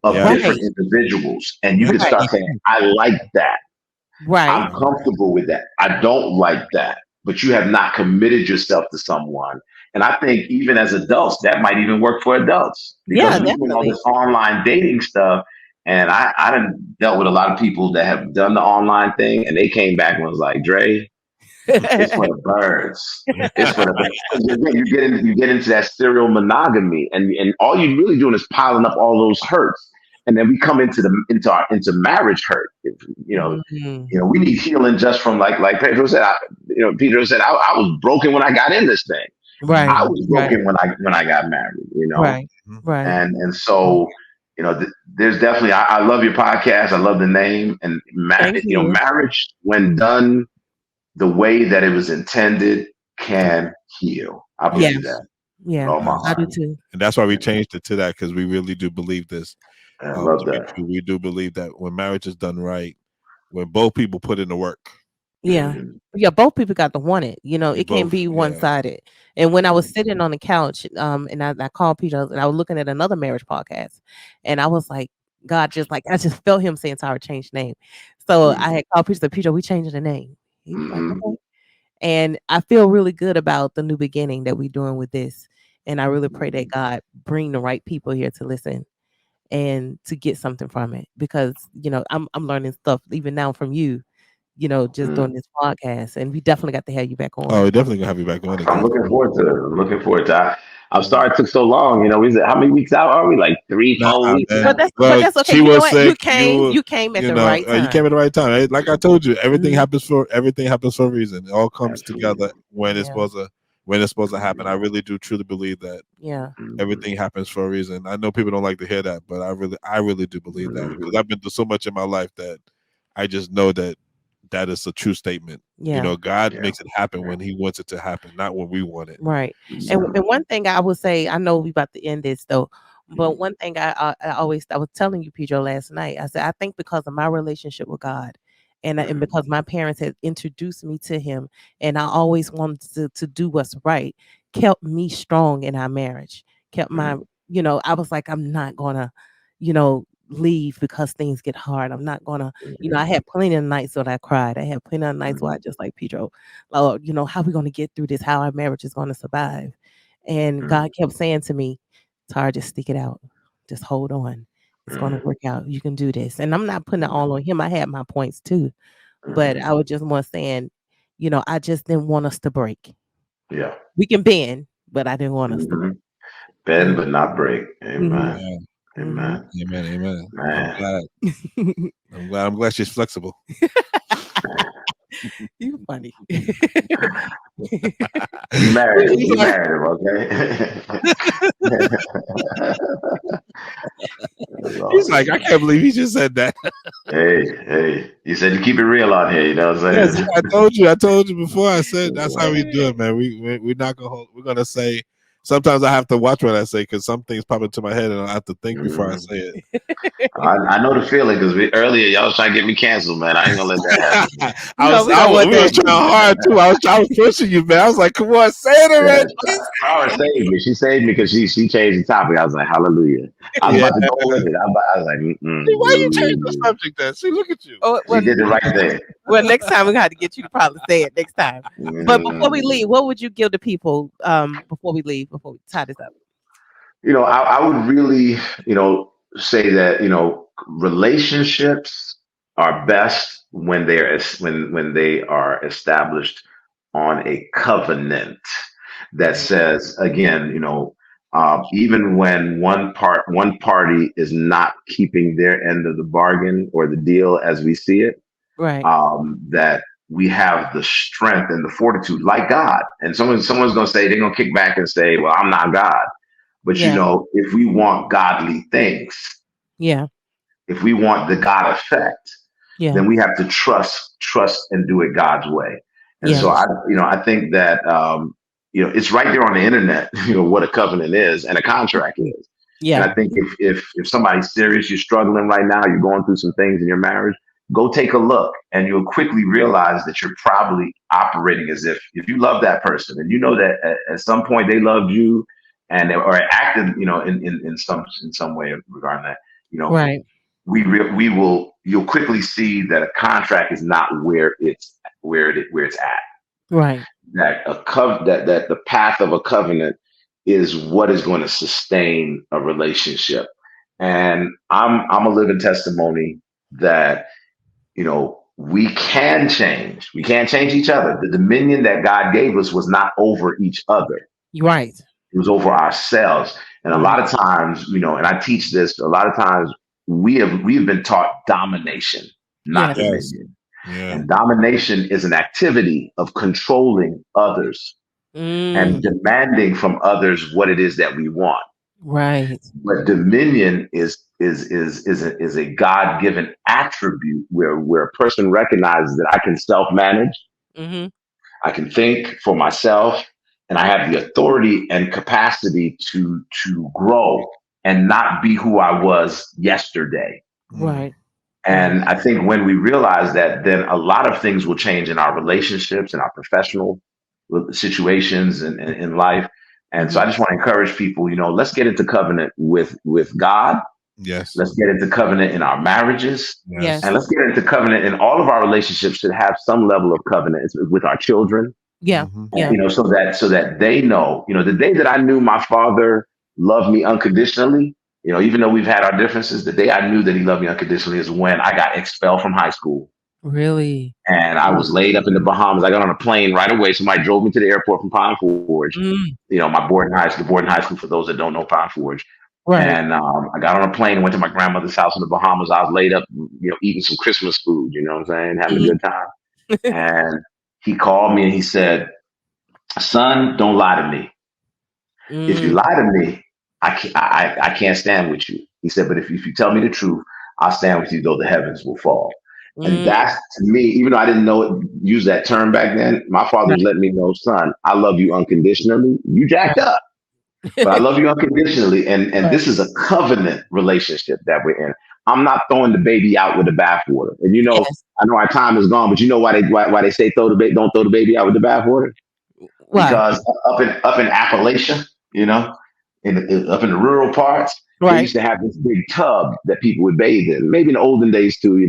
of different individuals, and you can start saying, I like that. Right. I'm comfortable with that. I don't like that. But you have not committed yourself to someone. And I think even as adults, that might even work for adults. Because we're doing all this online dating stuff. And I done dealt with a lot of people that have done the online thing, and they came back and was like, Dre, it's for the birds. It's for the birds. You get into that serial monogamy, and all you're really doing is piling up all those hurts. And then we come into marriage hurt. We need healing just from like Pedro said. Pedro said I was broken when I got in this thing. Right. I was broken when I got married. Right. And so there's definitely I love your podcast. I love the name and marriage when done the way that it was intended can heal. I believe that. Yeah, I do too. And that's why we changed it to that because we really do believe this. I love that. We do believe that when marriage is done right, when both people put in the work, Yeah. Mhm. Yeah, both people got to want it. You know, We it can't both, be yeah. one-sided. And when I was sitting on the couch, and I called Peter, and I was looking at another marriage podcast, and I was like, God, just like I just felt him saying Tara, change the name. So I had called Peter, said, Peter, we changing the name. He was like, Mhm. okay. And I feel really good about the new beginning that we're doing with this. And I really pray that God bring the right people here to listen and to get something from it. Because, you know, I'm learning stuff even now from you, you know, just doing this podcast. And we definitely got to have you back Oh, on. we definitely gonna have you back on I'm again. looking forward to it. I'm looking forward to it. I'm Yeah. sorry it took so long. You know, we said, how many weeks out are we? Like 3, Nah, 4 weeks man. out? But Well, that's okay. she You know was what? You sick. came at You the know, right you came time. at the right time. Like I told you, everything Mhm. happens for a reason. It all comes together Absolutely. when it's Yeah. supposed to happen. I really do truly believe that Yeah. everything happens for a reason. I know people don't like to hear that, but I really do believe that because I've been through so much in my life that I just know that that is a true statement. You Yeah. know, God Yeah. makes it happen when He wants it to happen, not when we want it. Right. So, And one thing I would say, I know we about to end this though, but one thing I was telling you, Pedro, last night. I said I think because of my relationship with God, and because my parents had introduced me to Him, and I always wanted to do what's right, kept me strong in our marriage. Kept my, you know, I was like, I'm not gonna, you know, leave because things get hard. I'm not gonna, you know, I had plenty of nights that I cried. I had plenty of nights where I just like Pedro, oh, you know, how we going to get through this? How our marriage is going to survive? And God kept saying to me, Tara, just stick it out. Just hold on. It's going to work out. You can do this. And I'm not putting it all on him. I had my points too. But I was just more saying, you know, I just didn't want us to break. Yeah. We can bend, but I didn't want us to break. Bend but not break. Mhm. Amen. yeah. Amen. Amen. Man. I'm glad she's flexible. You funny. You married him. You married him, okay? That's He's awesome. like, I can't believe he just said that. Hey. You said you keep it real on here, you know what I'm Yes, saying? I told you before. I said that's how we do it, man. We're not gonna we're gonna say. Sometimes I have to watch what I say because some things pop into my head and I have to think before I say it. I know the feeling because earlier y'all was trying to get me canceled, man. I ain't gonna let that happen. No, we don't want We was that. trying hard too. I was pushing you, man. I was like, come on, say it Yeah, already. Tara saved me. She saved me because she changed the topic. I was like, hallelujah. I was Yeah. about to go with it. I was like, See, why you change the subject then? See, look at you. Oh, She did the right thing. well, next time we got to get you to probably say it next time. But before we leave, what would you give the people before we leave, before we tie this up? You know, I would really, say that, relationships are best when when they are established on a covenant that says, again, even when one party is not keeping their end of the bargain or the deal as we see it, Right. that we have the strength and the fortitude, like God. And someone's going to say, they're going to kick back and say, well, I'm not God. But Yeah. if we want godly things, Yeah. if we want the God effect, Yeah. then we have to trust and do it God's way. And Yeah. so I think that, it's right there on the internet, what a covenant is and a contract is. And Yeah. I think if somebody's serious, you're struggling right now, you're going through some things in your marriage, go take a look and you'll quickly realize that you're probably operating as if you love that person and you know that at some point they loved you and or acted, in some way regarding that, Right. you'll quickly see that a contract is not where it's at. Right. That that the path of a covenant is what is going to sustain a relationship. And I'm a living testimony that, we can change. We can't change each other. The dominion that God gave us was not over each other. You're right. It was over ourselves. And a lot of times, and I teach this, a lot of times we've been taught domination, not Yes. dominion. Yeah. And domination is an activity of controlling others and demanding from others what it is that we want. Right. But dominion is a God-given attribute where a person recognizes that I can self-manage, Mm-hmm. I can think for myself, and I have the authority and capacity to grow and not be who I was yesterday. Right. And I think when we realize that, then a lot of things will change in our relationships and our professional situations and in life. And so I just want to encourage people, let's get into covenant with God. Yes. Let's get into covenant in our marriages. Yes. And let's get into covenant in all of our relationships. Should have some level of covenant with our children. Yeah. And, so that they know, the day that I knew my father loved me unconditionally, even though we've had our differences, the day I knew that he loved me unconditionally is when I got expelled from high school. Really? And I was laid up in the Bahamas. I got on a plane right away. Somebody drove me to the airport from Pine Forge. My boarding high school, for those that don't know Pine Forge. Right. And I got on a plane and went to my grandmother's house in the Bahamas. I was laid up, eating some Christmas food, you know what I'm saying? Having a good time. And he called me and he said, son, don't lie to me. If you lie to me, I can't stand with you. He said, but if you tell me the truth, I'll stand with you though the heavens will fall. And that's, to me, even though I didn't use that term back then, my father was letting me know, son, I love you unconditionally. You jacked up, but I love you unconditionally. And this is a covenant relationship that we're in. I'm not throwing the baby out with the bathwater. And I know our time is gone, but you know why they say don't throw the baby out with the bathwater? Because up in Appalachia, up in the rural parts, they used to have this big tub that people would bathe in. Maybe in the olden days too, in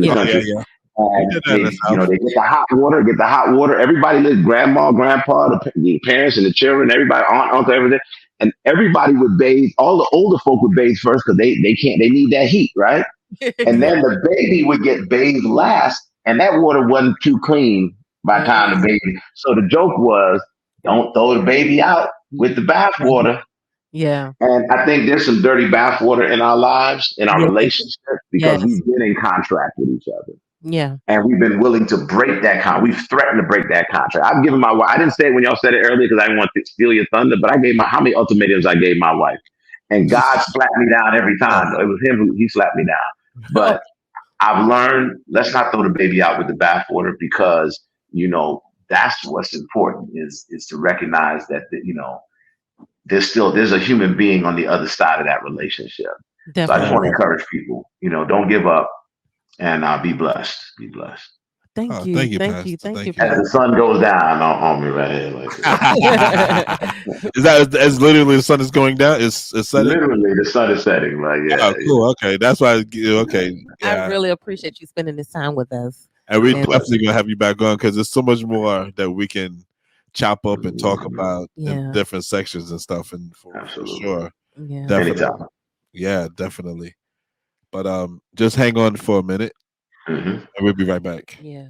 the country. And they get the hot water. Everybody lived, grandma, grandpa, the parents and the children, everybody, aunt, uncle, everything. And everybody would bathe. All the older folk would bathe first because they need that heat, right? And then the baby would get bathed last, and that water wasn't too clean by the time the baby. So the joke was, don't throw the baby out with the bath water. Yeah. And I think there's some dirty bath water in our lives, in our relationships, because we've been in contract with each other. Yeah. And we've been willing to break that contract. We've threatened to break that contract. I've given my wife, I didn't say it when y'all said it earlier because I didn't want to steal your thunder, but I gave how many ultimatums I gave my wife. And God slapped me down every time. It was him he slapped me down. But I've learned, let's not throw the baby out with the bathwater, because, that's what's important is to recognize that, there's a human being on the other side of that relationship. Definitely. So I just want to encourage people, don't give up, and be blessed. Be blessed. Thank you. Thank you. As the sun goes down on me right here. Like is that as literally the sun is going down? It's setting? Literally, the sun is setting. Like, oh, cool. Okay. That's why. Okay. Yeah. I really appreciate you spending this time with us. And we're definitely going to have you back on, because there's so much more that we can chop up and talk about in different sections and stuff. And for sure. Yeah. Definitely. Yeah, definitely. But just hang on for a minute, and we'll be right back. Yeah.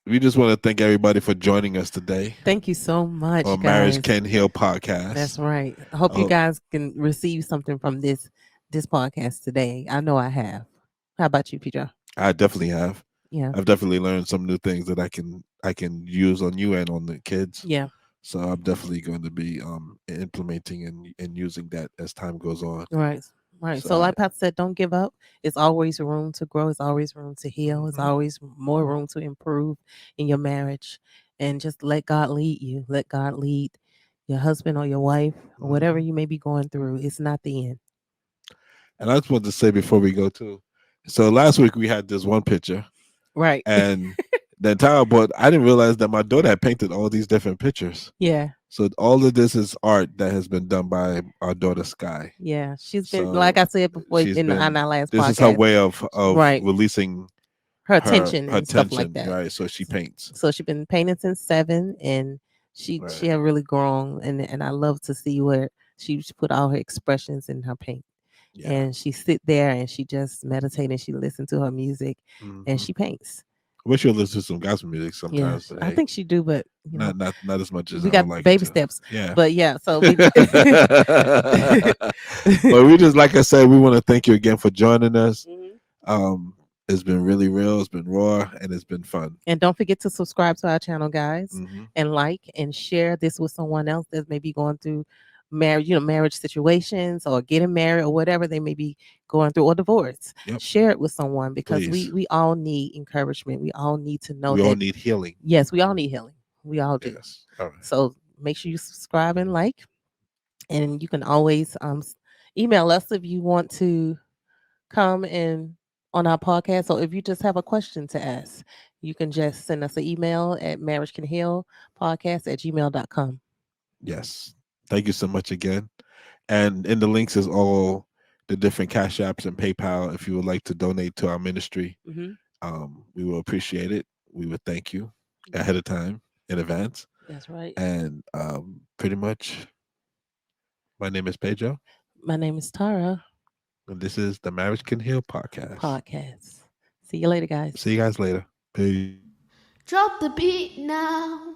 We just want to thank everybody for joining us today. Thank you so much, on guys. Marriage Can Heal podcast. That's right. I hope you guys can receive something from this podcast today. I know I have. How about you, Peter? I definitely have. Yeah. I've definitely learned some new things that I can use on you and on the kids. Yeah. So I'm definitely going to be implementing and using that as time goes on. Right. So like Pastor said, don't give up. It's always room to grow. It's always room to heal. It's always more room to improve in your marriage. And just let God lead you. Let God lead your husband or your wife, or whatever you may be going through. It's not the end. And I just want to say before we go too. So last week we had this one picture. Right. And the entire board, I didn't realize that my daughter had painted all these different pictures. Yeah. So all of this is art that has been done by our daughter Sky. Yeah, she's been, like I said before on our last podcast. This is her way of releasing her attention and stuff like that. Right. So she paints. So she's been painting since 7, and she had really grown, and I love to see where she put all her expressions in her paint. Yeah. And she sit there and she just meditate and she listen to her music and she paints. I wish you'll listen to some gospel music sometimes. Yeah, I think she do, but not as much as we got like baby steps. Yeah, but yeah. So, we but we just, like I said, we want to thank you again for joining us. It's been really real. It's been raw, and it's been fun. And don't forget to subscribe to our channel, guys, and like and share this with someone else that may be going through marriage situations or getting married or whatever they may be going through, or divorce. Share it with someone, because we all need encouragement. We all need to know we all need healing. Yes, we all need healing. We all do. Yes. All right. So make sure you subscribe and like, and you can always email us if you want to come in on our podcast. So if you just have a question to ask, you can just send us an email at marriagecanhealpodcast@gmail.com. Yes. Thank you so much again. And in the links is all the different cash apps and PayPal. If you would like to donate to our ministry, we will appreciate it. We would thank you ahead of time in advance. That's right. And pretty much, my name is Pedro. My name is Tara. And this is the Marriage Can Heal podcast. See you later, guys. See you guys later. Peace. Drop the beat now.